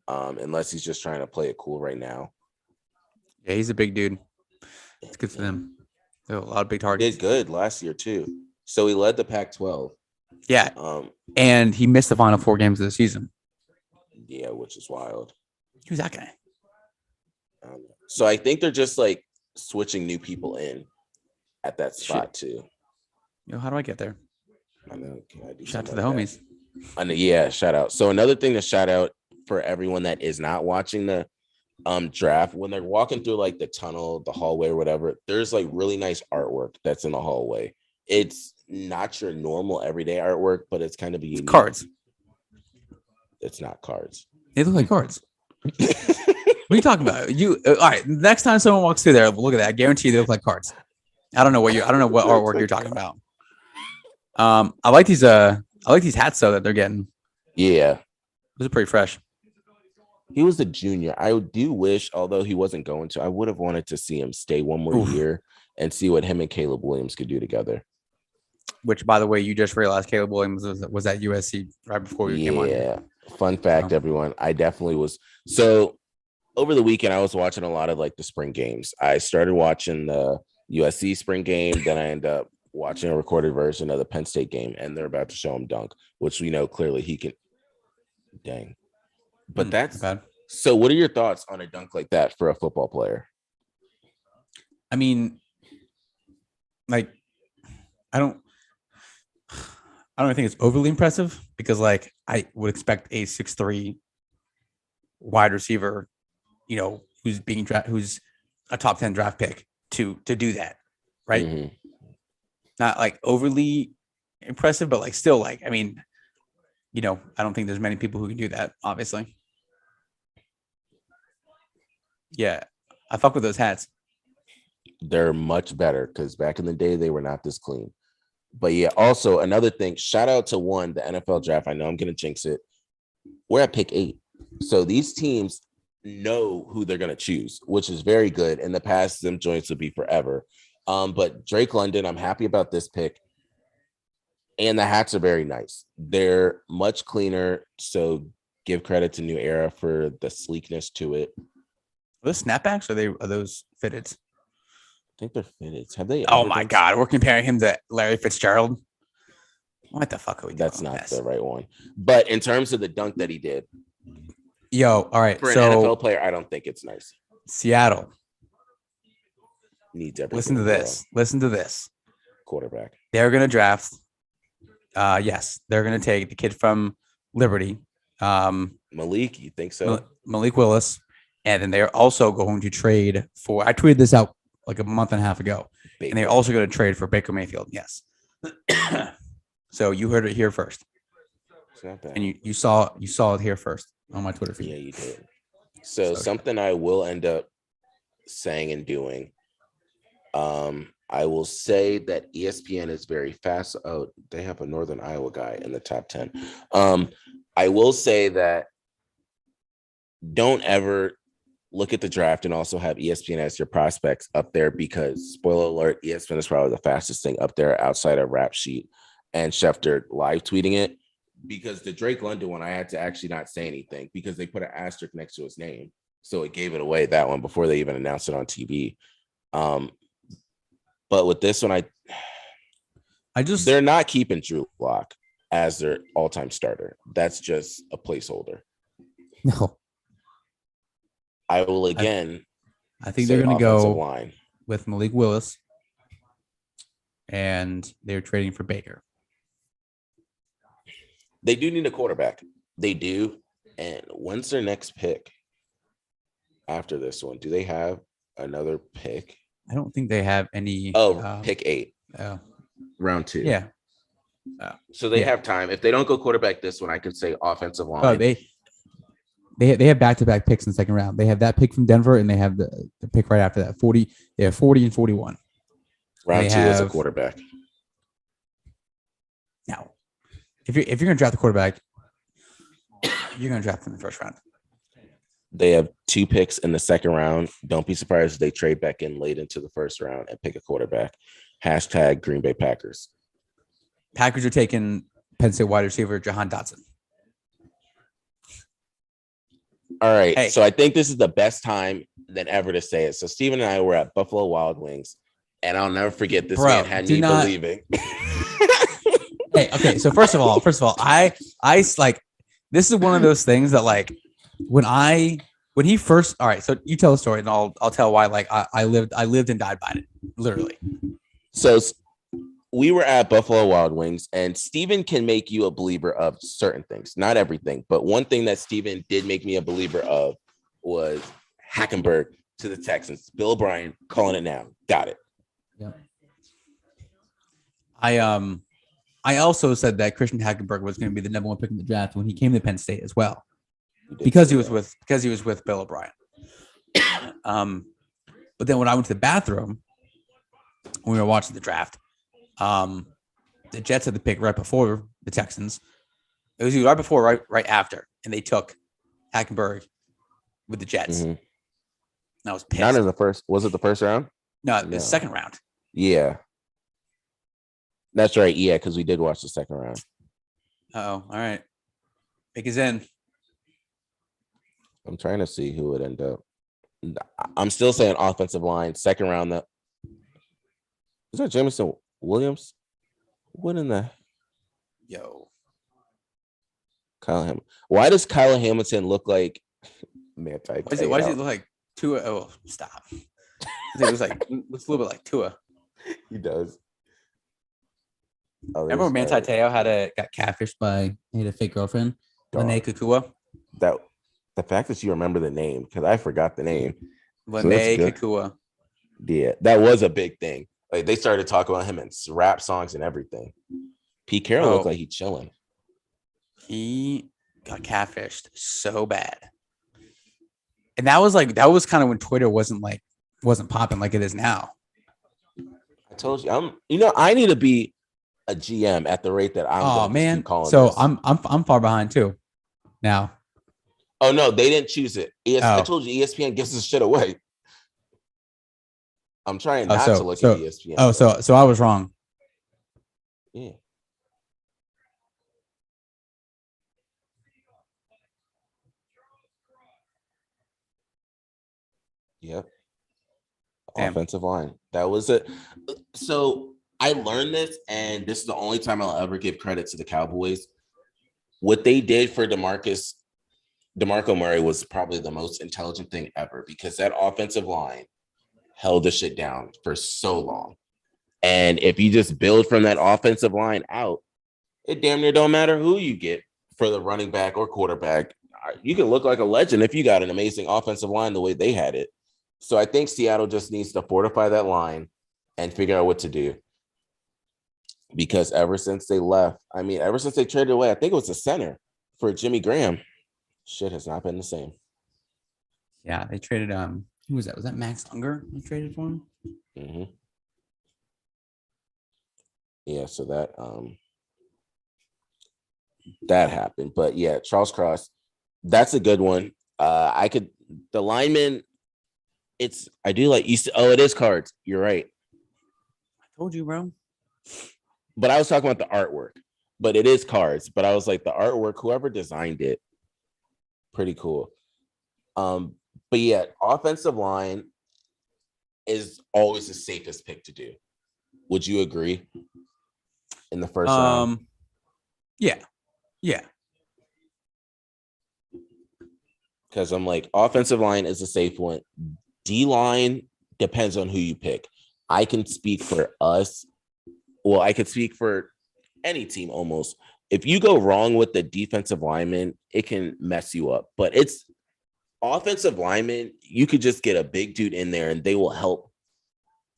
Unless he's just trying to play it cool right now. Yeah, he's a big dude. It's good for them. There are a lot of big targets. He did good last year too. So he led the Pac-12. Yeah. And he missed the final 4 games of the season. Yeah, which is wild. Who's that guy? So I think they're just like switching new people in at that spot too. Yo, how do I get there? I know. Can I do shout out to the homies. Yeah, shout out. So another thing to shout out for everyone that is not watching the draft, when they're walking through like the tunnel, the hallway, or whatever, there's like really nice artwork that's in the hallway. It's not your normal everyday artwork, but it's kind of unique. Cards. It's not cards. They look like cards. What are you talking about? All right. Next time someone walks through there, look at that. I guarantee they look like cards. I don't know what artwork you're talking about. I like these hats though that they're getting. Yeah. Those are pretty fresh. He was a junior. I do wish, although he wasn't going to, I would have wanted to see him stay one more year and see what him and Caleb Williams could do together. Which, by the way, you just realized Caleb Williams was at USC right before you came on. Yeah. Fun fact, everyone. I definitely was. So over the weekend, I was watching a lot of like the spring games. I started watching the USC spring game. Then I ended up watching a recorded version of the Penn State game, and they're about to show him dunk, which we know clearly he can. Dang. But that's bad. So what are your thoughts on a dunk like that for a football player? I mean, like, I don't think it's overly impressive because like I would expect a 6'3" wide receiver, who's a top 10 draft pick to do that. Right. Mm-hmm. Not like overly impressive, but like still like, I mean, I don't think there's many people who can do that, obviously. Yeah. I fuck with those hats. They're much better because back in the day, they were not this clean. But yeah, also another thing, shout out to the NFL draft. I know I'm going to jinx it. We're at pick 8. So these teams know who they're going to choose, which is very good. In the past, them joints would be forever. But Drake London, I'm happy about this pick. And the hats are very nice. They're much cleaner. So give credit to New Era for the sleekness to it. Are those snapbacks or are those fitted? I think they're fitted. Have they? Oh my God. We're comparing him to Larry Fitzgerald. What the fuck are we doing? That's not the right one. But in terms of the dunk that he did. Yo, all right. For an NFL player, I don't think it's nice. Seattle needs everything. Listen to this. Quarterback. They're going to draft. Yes, they're going to take the kid from Liberty. Malik, you think so? Malik Willis. And then they're also going to trade for, I tweeted this out like a month and a half ago. And they're also going to trade for Baker Mayfield. Yes. So you heard it here first. It's not bad. And you saw it here first on my Twitter feed. Yeah, you did. So something I will end up saying and doing. I will say that ESPN is very fast. Oh, they have a Northern Iowa guy in the top 10. I will say that don't ever look at the draft and also have ESPN as your prospects up there because, spoiler alert, ESPN is probably the fastest thing up there outside of Rap Sheet and Schefter live tweeting it. Because the Drake London one, I had to actually not say anything because they put an asterisk next to his name. So it gave it away, that one, before they even announced it on TV. But with this one, they're not keeping Drew Lock as their all-time starter. That's just a placeholder. No. I will again. I think they're going to offensive go line with Malik Willis, and they're trading for Baker. They do need a quarterback. They do. And when's their next pick after this one? Do they have another pick? I don't think they have any. Pick 8. Round 2. Yeah. So they have time. If they don't go quarterback this one, I could say offensive line. Oh, they have back-to-back picks in the second round. They have that pick from Denver, and they have the pick right after that. 40. They have 40 and 41. Round 2 is a quarterback. Now, if you're going to draft the quarterback, you're going to draft in the first round. They have 2 picks in the second round. Don't be surprised if they trade back in late into the first round and pick a quarterback. # Green Bay Packers. Packers are taking Penn State wide receiver Jahan Dotson. All right. Hey. So I think this is the best time than ever to say it. So Steven and I were at Buffalo Wild Wings, and I'll never forget this man had me believing. Hey, okay. So first of all, I like, this is one of those things that, like, when he first, all right, so you tell the story and I'll tell why. Like, I lived and died by it, literally. So we were at Buffalo Wild Wings, and Steven can make you a believer of certain things, not everything, but one thing that Steven did make me a believer of was Hackenberg to the Texans. Bill O'Brien calling it now. Got it. Yeah. I also said that Christian Hackenberg was going to be the number 1 pick in the draft when he came to Penn State as well, because he was with Bill O'Brien. But then when I went to the bathroom when we were watching the draft, the Jets had the pick right before the Texans. It was right before, right after, and they took Hackenberg with the Jets. Mm-hmm. And I was pissed. Not in the first. Was it the first round? No, the second round. Yeah. That's right. Yeah, because we did watch the second round. All right. Pick is in. I'm trying to see who would end up. I'm still saying offensive line, second round. Is that Jameson Williams? What in the? Yo. Kyle Hamilton. Why does Kyle Hamilton look like Manti? Why does he look like Tua? Oh, stop. It looks a little bit like Tua. He does. Oh, remember when Manti Te'o got catfished by a fake girlfriend, Lene Kukua? The fact that you remember the name, because I forgot the name. Lene Kukua. Yeah, that was a big thing. Like, they started talking about him in rap songs and everything. Pete Carroll looked like he's chilling. He got catfished so bad. And that was kind of when Twitter wasn't popping like it is now. I told you, I need to be a GM at the rate that I'm. Oh man, so this. I'm far behind too. Now. Oh no, they didn't choose it. I told you ESPN gives this shit away. I'm trying not to look at ESPN. Oh, so I was wrong. Yeah. Yep. Damn. Offensive line. That was it. So I learned this, and this is the only time I'll ever give credit to the Cowboys. What they did for DeMarco Murray was probably the most intelligent thing ever, because that offensive line held the shit down for so long. And if you just build from that offensive line out, it damn near don't matter who you get for the running back or quarterback. You can look like a legend if you got an amazing offensive line the way they had it. So I think Seattle just needs to fortify that line and figure out what to do. Because ever since they traded away, I think it was the center for Jimmy Graham, shit has not been the same. Yeah, they traded who was that? Was that Max Unger they traded for him? Mm-hmm. Yeah, so that happened. But yeah, Charles Cross, that's a good one. The lineman, I do like it is cards. You're right. I told you, bro. But I was talking about the artwork, but it is cards. But I was like, the artwork, whoever designed it, pretty cool. But yeah, offensive line is always the safest pick to do. Would you agree? In the first round? Yeah. because I'm like, offensive line is a safe one. D line depends on who you pick. I can speak for us. Well, I could speak for any team almost. If you go wrong with the defensive lineman, it can mess you up. But it's offensive lineman, you could just get a big dude in there and they will help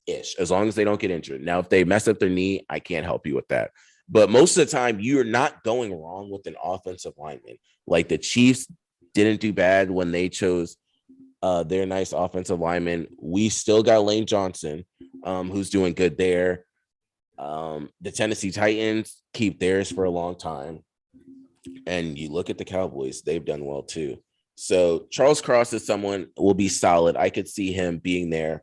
ish as long as they don't get injured. Now, if they mess up their knee, I can't help you with that. But most of the time, you're not going wrong with an offensive lineman. Like the Chiefs didn't do bad when they chose their nice offensive lineman. We still got Lane Johnson, who's doing good there. The Tennessee Titans keep theirs for a long time. And you look at the Cowboys, they've done well too. So Charles Cross is someone will be solid. I could see him being there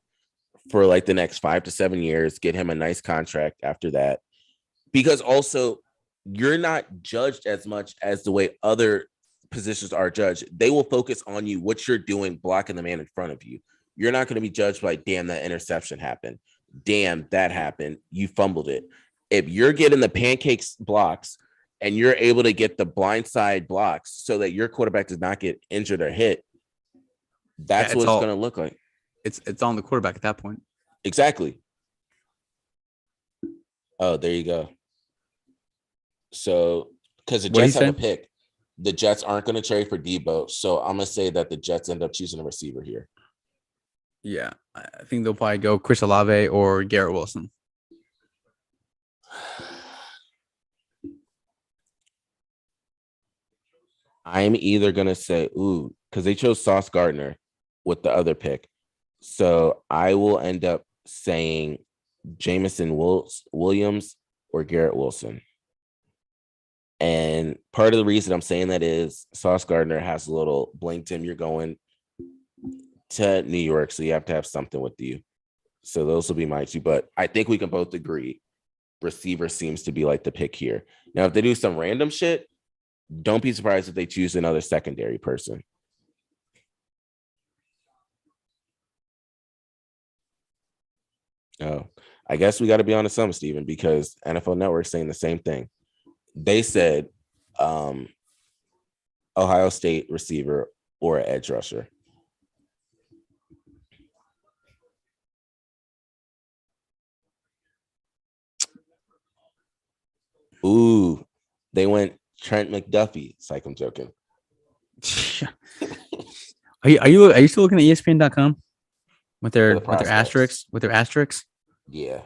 for like the next 5 to 7 years, get him a nice contract after that. Because also you're not judged as much as the way other positions are judged. They will focus on you, what you're doing, blocking the man in front of you. You're not going to be judged by, damn, that interception happened. Damn, that happened. You fumbled it. If you're getting the pancakes blocks and you're able to get the blindside blocks so that your quarterback does not get injured or hit, that's what it's going to look like. It's on the quarterback at that point. Exactly. Oh, there you go. So, because the Jets have a pick, the Jets aren't going to trade for Debo. So I'm going to say that the Jets end up choosing a receiver here. Yeah, I think they'll probably go Chris Olave or Garrett Wilson. I'm either going to say, because they chose Sauce Gardner with the other pick. So I will end up saying Jameson Williams or Garrett Wilson. And part of the reason I'm saying that is Sauce Gardner has a little blink to him. You're going to New York, so you have to have something with you. So those will be my two. But I think we can both agree receiver seems to be like the pick here. Now, if they do some random shit, don't be surprised if they choose another secondary person. Oh, I guess we got to be on to some, Steven, because NFL Network saying the same thing. They said Ohio State receiver or edge rusher. Ooh, they went Trent McDuffie. It's like I'm joking. Are you still looking at ESPN.com with their asterisks? With their asterisks? Yeah.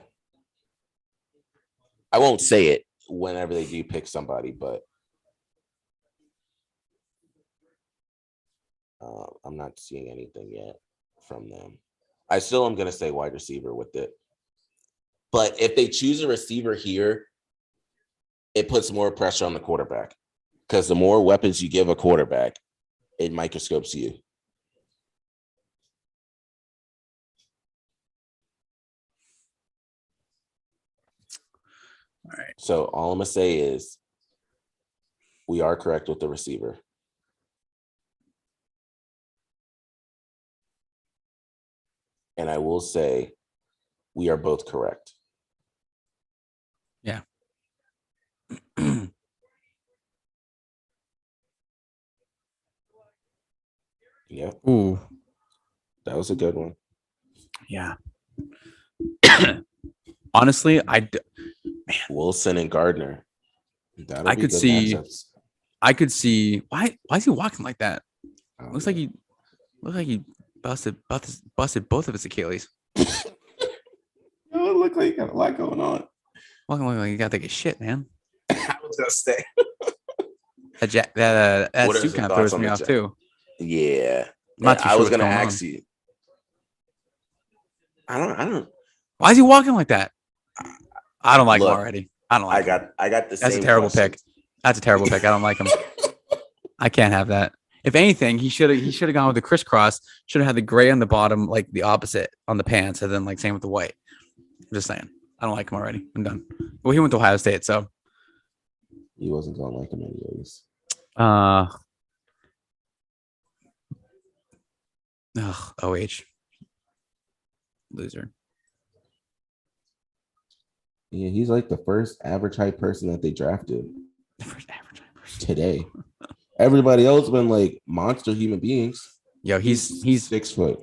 I won't say it whenever they do pick somebody, but I'm not seeing anything yet from them. I still am going to say wide receiver with it. But if they choose a receiver here, it puts more pressure on the quarterback because the more weapons you give a quarterback, it microscopes you. All right. So all I'm going to say is we are correct with the receiver. And I will say we are both correct. Yeah. Yeah. Ooh. That was a good one. Yeah. Honestly, Wilson and Gardner. I could see why is he walking like that? Looks like he busted both of his Achilles. It looked like he got a lot going on. Walking like you got to take a shit, man. I was gonna say that suit kind of throws me off too. Yeah, I was gonna ask you. I don't. Why is he walking like that? I don't like him already. I don't like him. I got the That's same. A terrible pick. That's a terrible pick. I don't like him. I can't have that. If anything, he should have gone with the crisscross. Should have had the gray on the bottom, like the opposite on the pants, and then like same with the white. I'm just saying. I don't like him already. I'm done. Well, he went to Ohio State, so he wasn't gonna like him anyways. OH. Loser. Yeah, he's like the first average height person that they drafted. The first average height person today. Everybody else been like monster human beings. Yo, he's 6 foot.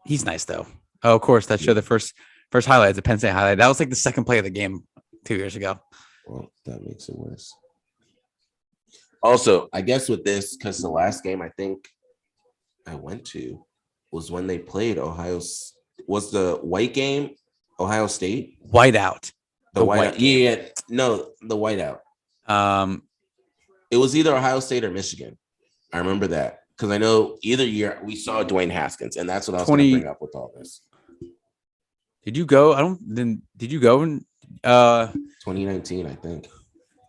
he's nice though. Oh, of course, that showed the first highlight, the Penn State highlight. That was like the second play of the game 2 years ago. Well, that makes it worse. Also, I guess with this, because the last game I think I went to was when they played Ohio. Was the white game Ohio State? Whiteout. The whiteout. Yeah, no, the whiteout. It was either Ohio State or Michigan. I remember that because I know either year we saw Dwayne Haskins, and that's what I was going to bring up with all this. Did you go? Did you go in 2019, I think.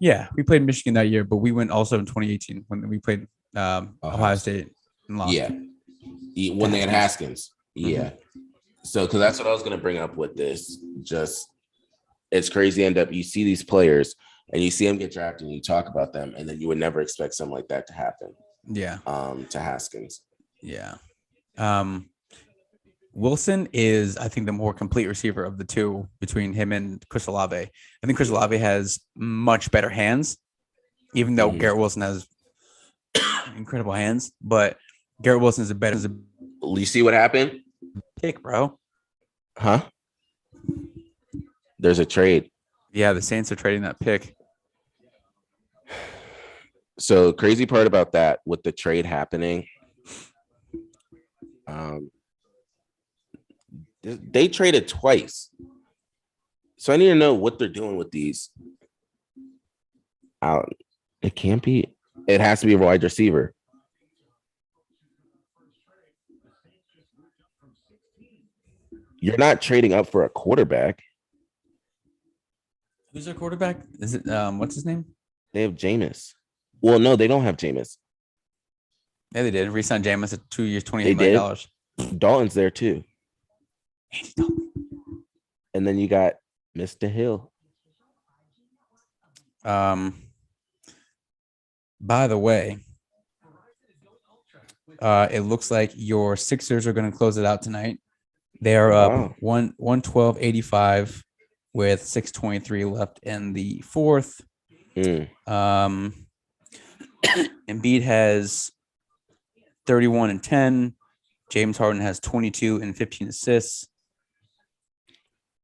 Yeah, we played Michigan that year, but we went also in 2018 when we played Ohio State and lost. Yeah, when they had Haskins. Yeah. Mm-hmm. So, because that's what I was going to bring up with this. Just, it's crazy. You see these players and you see them get drafted and you talk about them, and then you would never expect something like that to happen. Yeah. To Haskins. Yeah. Wilson is, I think, the more complete receiver of the two between him and Chris Olave. I think Chris Olave has much better hands, even though Garrett Wilson has incredible hands. But Garrett Wilson is a better. You see what happened? Pick, bro. Huh? There's a trade. Yeah, the Saints are trading that pick. So crazy part about that with the trade happening, they traded twice. So I need to know what they're doing with these. It can't be. It has to be a wide receiver. You're not trading up for a quarterback. Who's their quarterback? Is it what's his name? They have Jameis. Well, no, they don't have Jameis. Yeah, they did. Re-signed Jameis at 2 years, $28 million. Dalton's there too. And then you got Mr. Hill. By the way, it looks like your Sixers are going to close it out tonight. They are up 112-85 with 6:23 left in the fourth. Embiid has 31 and 10. James Harden has 22 and 15 assists.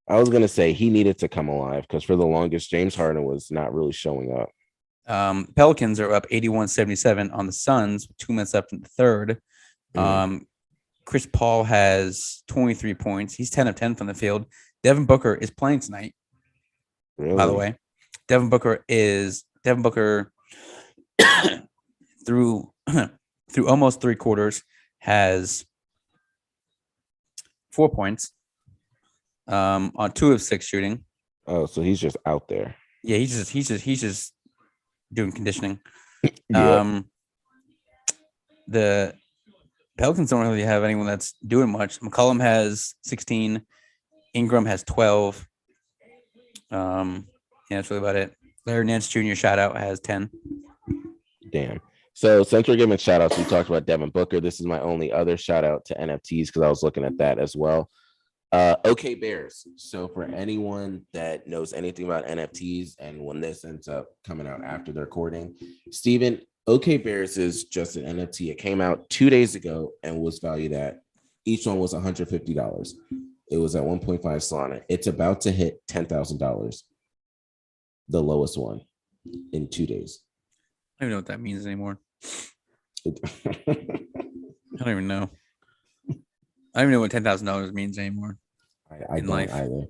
I was going to say he needed to come alive because for the longest, James Harden was not really showing up. Pelicans are up 81-77 on the Suns with 2 minutes left in the third. Chris Paul has 23 points. He's 10 of 10 from the field. Devin Booker is playing tonight. Really? By the way, Devin Booker through almost 3 quarters has 4 points on 2 of 6 shooting. Oh, so he's just out there. Yeah, he's just doing conditioning. Yeah. The Pelicans don't really have anyone that's doing much. McCollum has 16. Ingram has 12. Yeah, that's really about it. Larry Nance Jr. shout out has 10. Damn. So since we're giving shout outs, we talked about Devin Booker. This is my only other shout out to NFTs because I was looking at that as well. OK Bears. So for anyone that knows anything about NFTs and when this ends up coming out after the recording, Steven, OK Bears is just an NFT. It came out 2 days ago and was valued at, each one was $150. It was at 1.5 Solana. It's about to hit $10,000. The lowest one in 2 days. I don't even know what that means anymore. I don't even know. I don't even know what $10,000 means anymore. I don't either.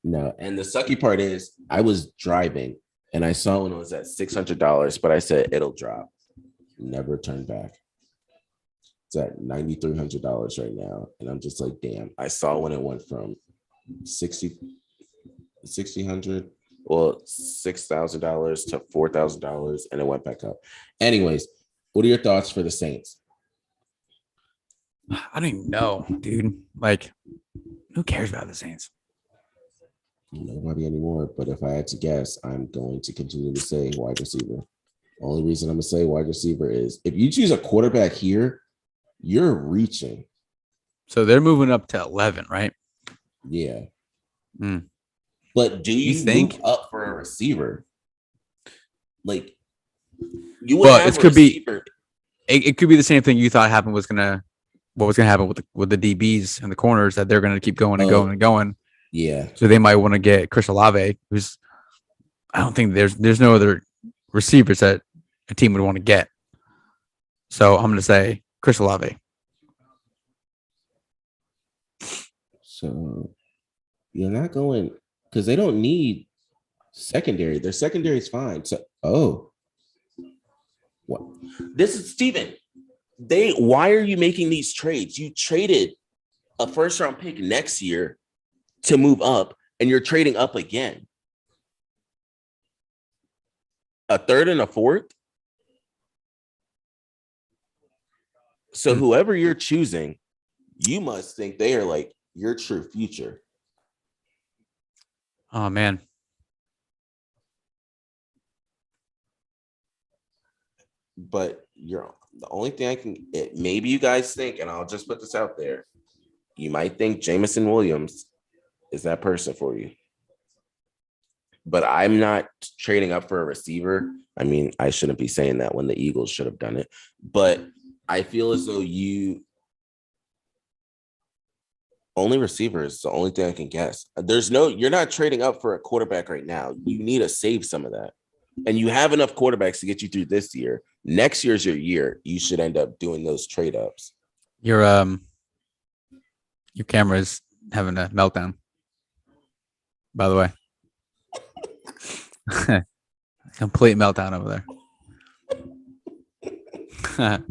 No, and the sucky part is I was driving and I saw when it was at $600, but I said it'll drop. Never turned back. It's at $9,300 right now, and I'm just like, damn. I saw when it went from $6,000, well, $6,000 to $4,000, and it went back up. Anyways, what are your thoughts for the Saints? I don't even know, dude. Like, who cares about the Saints? Nobody anymore. But if I had to guess, I'm going to continue to say wide receiver. Only reason I'm going to say wide receiver is if you choose a quarterback here, you're reaching. So they're moving up to 11, right? Yeah. But do you think move up for a receiver? Like, You would Well, have it a could be receiver. it could be the same thing you thought happened was gonna what was gonna happen with the DBs and the corners that they're gonna keep going and going and going. Yeah. So they might want to get Chris Olave, who's I don't think there's no other receivers that a team would want to get. So I'm gonna say Chris Olave. So you're not going because they don't need secondary. Their secondary is fine. So what? This is Steven. Why are you making these trades? You traded a first round pick next year to move up, and you're trading up again. A third and a fourth. So whoever you're choosing, you must think they are like your true future. Oh man. But the only thing maybe you guys think, and I'll just put this out there, you might think Jameson Williams is that person for you. But I'm not trading up for a receiver. I mean, I shouldn't be saying that when the Eagles should have done it. But I feel as though only receiver is the only thing I can guess. You're not trading up for a quarterback right now. You need to save some of that. And you have enough quarterbacks to get you through this year. Next year's your year. You should end up doing those trade ups. Your camera is having a meltdown. By the way. Complete meltdown over there.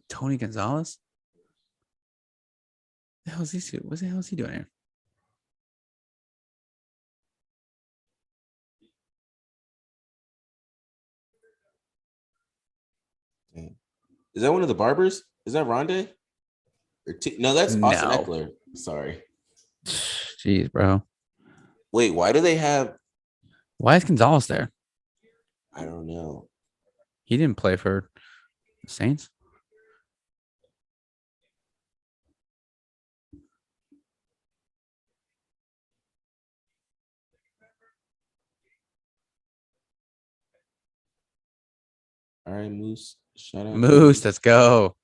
Tony Gonzalez? What the hell is he? What the hell is he doing here? Is that one of the barbers? Is that Rondé? No, that's Austin Eckler. Sorry. Jeez, bro. Wait, why is Gonzalez there? I don't know. He didn't play for the Saints. All right, Moose. Shout out. Moose, let's go.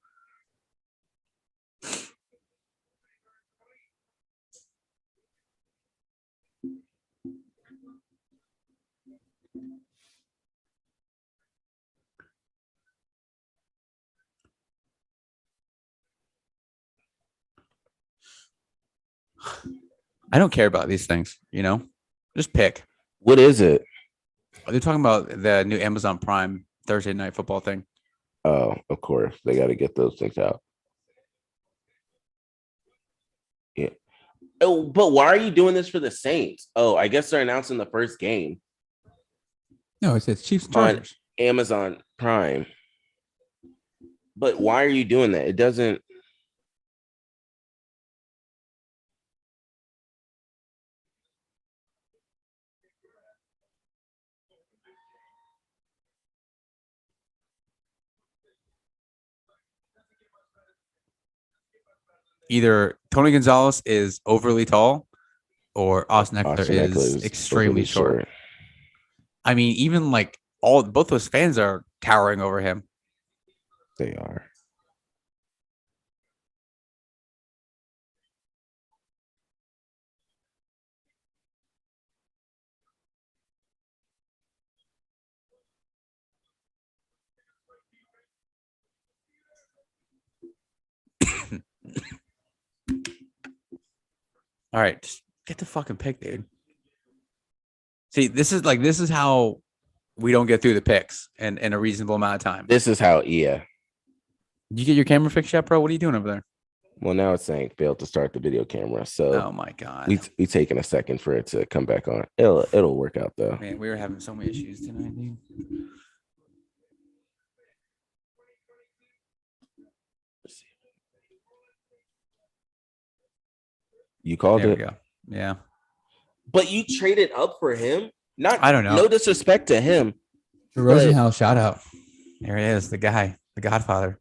I don't care about these things, Just pick. What is it? They're talking about the new Amazon Prime Thursday night football thing. Oh, of course. They got to get those things out. Yeah. Oh, but why are you doing this for the Saints? Oh, I guess they're announcing the first game. No, it says Chiefs Chargers. On Amazon Prime. But why are you doing that? It doesn't. Either Tony Gonzalez is overly tall or Austin Eckler is extremely short. I mean, even like both those fans are towering over him. They are. All right, just get the fucking pick, dude. See, this is how we don't get through the picks in a reasonable amount of time. This is how, yeah. Did you get your camera fixed yet, bro? What are you doing over there? Well, now it's saying failed to start the video camera. So, oh my god, we taking a second for it to come back on. It'll work out though. Man, we were having so many issues tonight, dude. You called it. There we go. Yeah. But you traded up for him? I don't know. No disrespect to him. Rosenhell, shout out. There it is, the guy, the Godfather.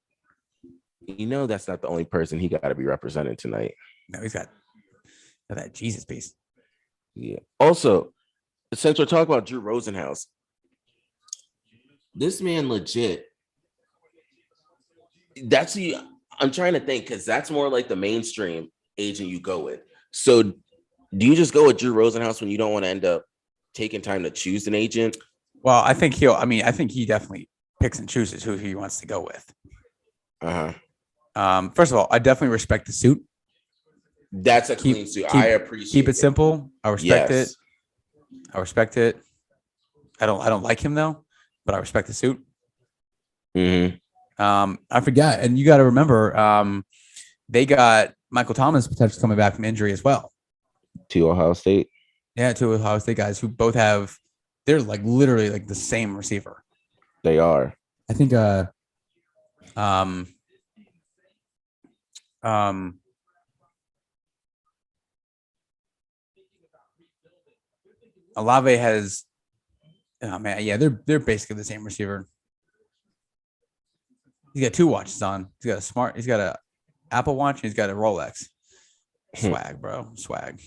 that's not the only person he got to be represented tonight. No, he's got that Jesus piece. Yeah. Also, since we're talking about Drew Rosenhaus, this man legit. I'm trying to think because that's more like the mainstream agent you go with. So, do you just go with Drew Rosenhaus when you don't want to end up taking time to choose an agent? Well, I think he definitely picks and chooses who he wants to go with. First of all, I definitely respect the suit. That's a clean suit. I appreciate. Keep it simple. I respect it. I respect it. I don't like him though, but I respect the suit. Mm-hmm. I forgot, and you got to remember, they got Michael Thomas potentially coming back from injury as well. To Ohio State. Yeah, two Ohio State guys who both they're like literally like the same receiver. They are. I think Olave has they're basically the same receiver. He's got two watches on. He's got a Apple Watch and he's got a Rolex. Swag, bro. Swag.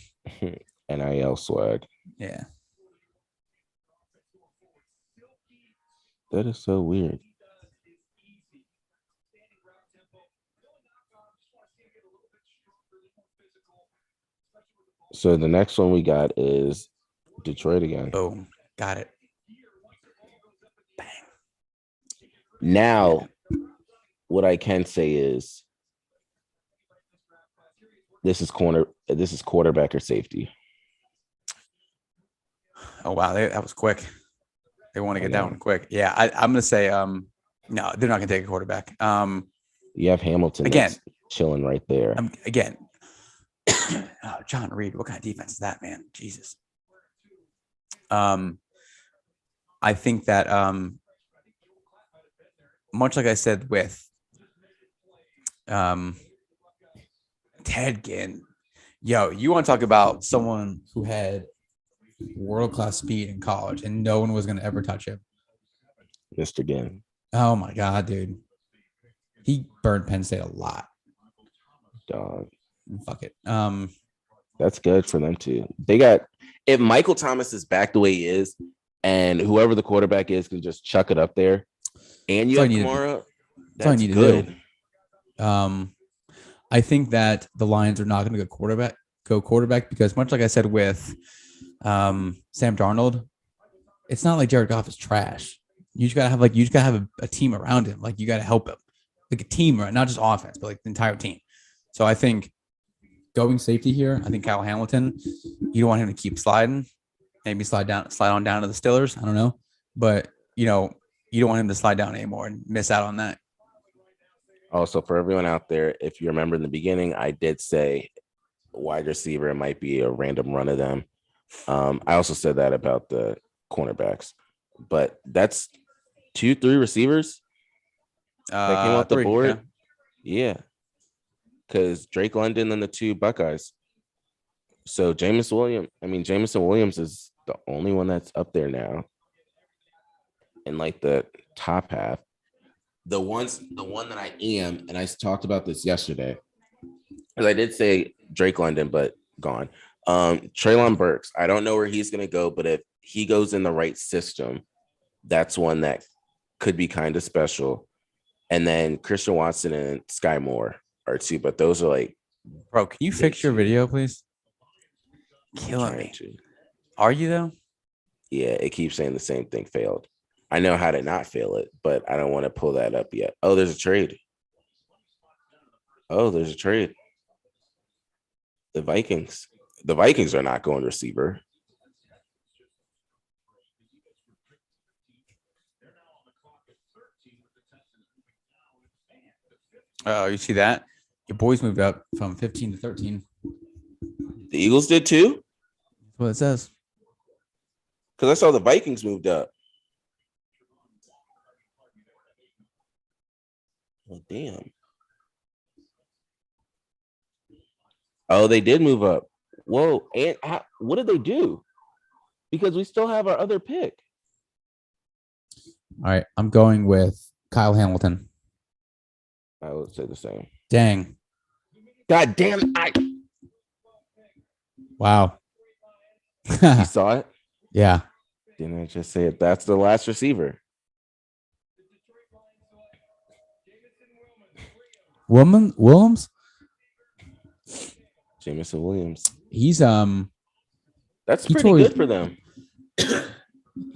NIL swag. Yeah. That is so weird. So the next one we got is Detroit again. Boom. Got it. Bang. Now, what I can say is this is quarterback or safety. Oh wow, that was quick. They want to get that one quick. Yeah, I'm gonna say no, they're not gonna take a quarterback. You have Hamilton again chilling right there. Again. John Reed, what kind of defense is that, man? Jesus. I think that much like I said with Ted Ginn, you want to talk about someone who had world-class speed in college and no one was going to ever touch him. Mr. Ginn. Oh my God, dude. He burned Penn State a lot. Dog. Fuck it. That's good for them too. They got, if Michael Thomas is back the way he is, and whoever the quarterback is can just chuck it up there, and you have Kamara, that's good. I think that the Lions are not going to go quarterback because much like I said with Sam Darnold, it's not like Jared Goff is trash. You just gotta have a team around him. Like you gotta help him, like a team, right? Not just offense, but like the entire team. So I think going safety here, I think Kyle Hamilton, you don't want him to keep sliding. Maybe slide on down to the Steelers. I don't know. But, you don't want him to slide down anymore and miss out on that. Also, for everyone out there, if you remember in the beginning, I did say wide receiver, it might be a random run of them. I also said that about the cornerbacks. But that's 2-3 receivers that came off the board. Yeah. Because Drake London and the two Buckeyes. So Jameson Williams is the only one that's up there now in like the top half. The one that I am, and I talked about this yesterday, because I did say Drake London, but gone. Treylon Burks, I don't know where he's going to go, but if he goes in the right system, that's one that could be kind of special. And then Christian Watson and Sky Moore are two, but those are like, bro, can you fix your video, please? Killing me. Are you though? Yeah, it keeps saying the same thing failed. I know how to not fail it, but I don't want to pull that up yet. Oh, there's a trade. The Vikings are not going receiver. Oh, you see that? Your boys moved up from 15 to 13. The Eagles did too? That's what it says. Because I saw the Vikings moved up. Oh, damn. Oh, they did move up. Whoa. And what did they do? Because we still have our other pick. All right. I'm going with Kyle Hamilton. I would say the same. Dang. God damn! Wow. You saw it? Yeah. Didn't I just say it? That's the last receiver. Williams? Jameson Williams. He's That's he pretty tore good for them.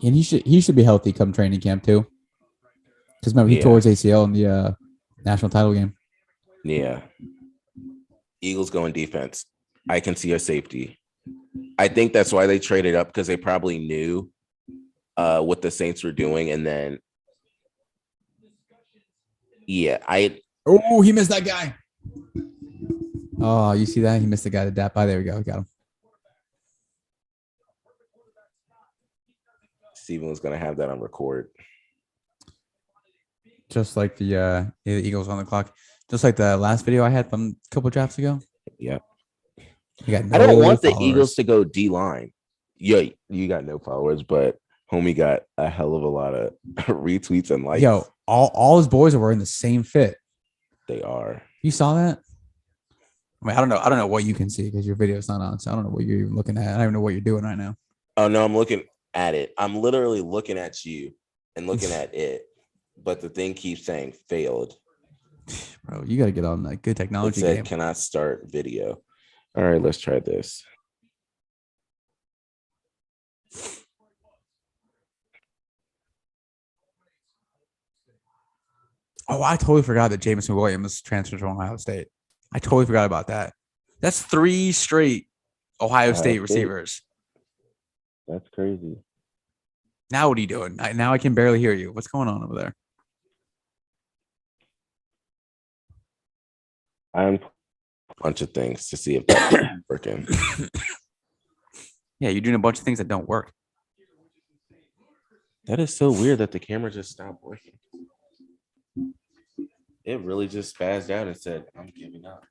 and he should be healthy come training camp too. Because remember, he tore his ACL in the national title game. Yeah. Eagles going defense. I can see a safety. I think that's why they traded up, because they probably knew what the Saints were doing. And then, Oh, he missed that guy. Oh, you see that? He missed the guy to dap by. There we go. Got him. Steven was going to have that on record. Just like the Eagles on the clock. Just like the last video I had from a couple drafts ago. Yep. I don't want the Eagles to go D-line. Yeah, you got no followers, but homie got a hell of a lot of retweets and likes. Yo, all his boys are wearing the same fit. They are. You saw that? I mean, I don't know what you can see because your video's not on, so I don't know what you're even looking at. I don't even know what you're doing right now. Oh no, I'm looking at it. I'm literally looking at you and looking at it, but the thing keeps saying failed. Bro, you got to get on that good technology. It said, game. Cannot start video. All right, let's try this. Oh, I totally forgot that Jameson Williams transferred from Ohio State. I totally forgot about that. That's 3 straight Ohio State receivers. That's crazy. Now what are you doing? Now I can barely hear you. What's going on over there? I'm a bunch of things to see if that's working. Yeah, you're doing a bunch of things that don't work. That is so weird that the camera just stopped working. It really just spazzed out and said, I'm giving up.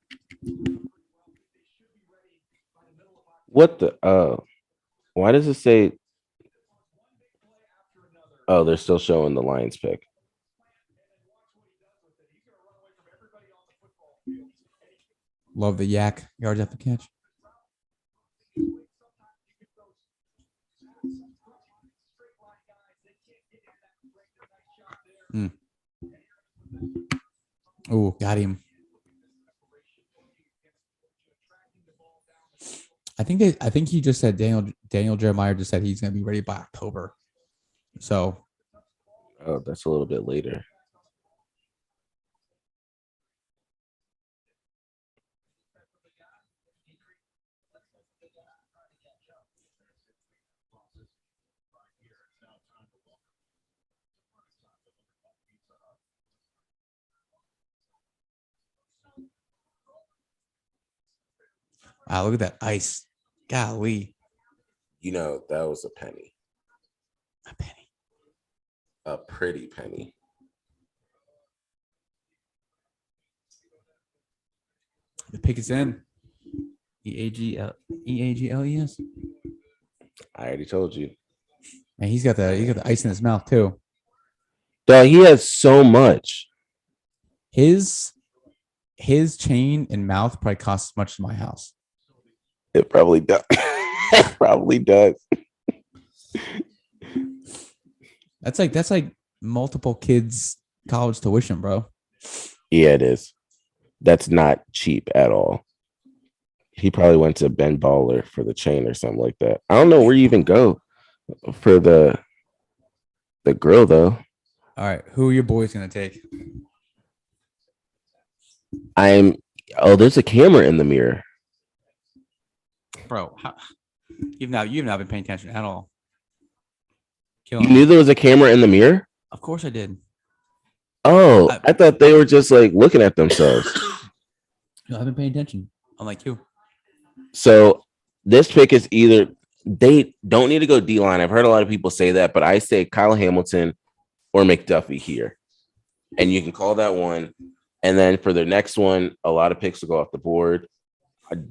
What the why does it say? Oh, they're still showing the Lions pick. Love the yak yards after catch. Oh, got him. I think he just said Daniel Jeremiah just said he's going to be ready by October. So, that's a little bit later. Wow, look at that ice. Golly. You know, that was a penny. A penny. A pretty penny. The pick is in. EAGLES. I already told you. Man, he's got the ice in his mouth too. Dog, he has so much. His chain and mouth probably costs as much as my house. It probably does. It probably does. That's like multiple kids' college tuition, bro. Yeah, it is. That's not cheap at all. He probably went to Ben Baller for the chain or something like that. I don't know where you even go for the grill though. All right, who are your boys gonna take? There's a camera in the mirror. Bro, you've not been paying attention at all. You knew there was a camera in the mirror? Of course I did. Oh, I thought they were just like looking at themselves. No, I've been paying attention. Unlike you. So this pick is either they don't need to go D-line. I've heard a lot of people say that, but I say Kyle Hamilton or McDuffie here. And you can call that one. And then for the next one, a lot of picks will go off the board.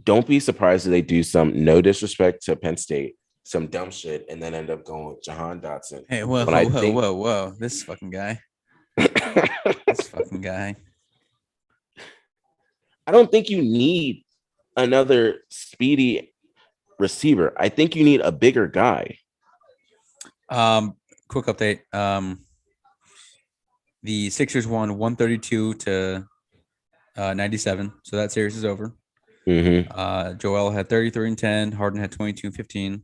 Don't be surprised if they do some, no disrespect to Penn State, some dumb shit, and then end up going with Jahan Dotson. Hey, whoa. This fucking guy. This fucking guy. I don't think you need another speedy receiver. I think you need a bigger guy. Quick update. The Sixers won 132 to 97. So that series is over. Mm-hmm. Joel had 33 and 10. Harden had 22 and 15.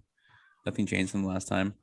Nothing changed from the last time.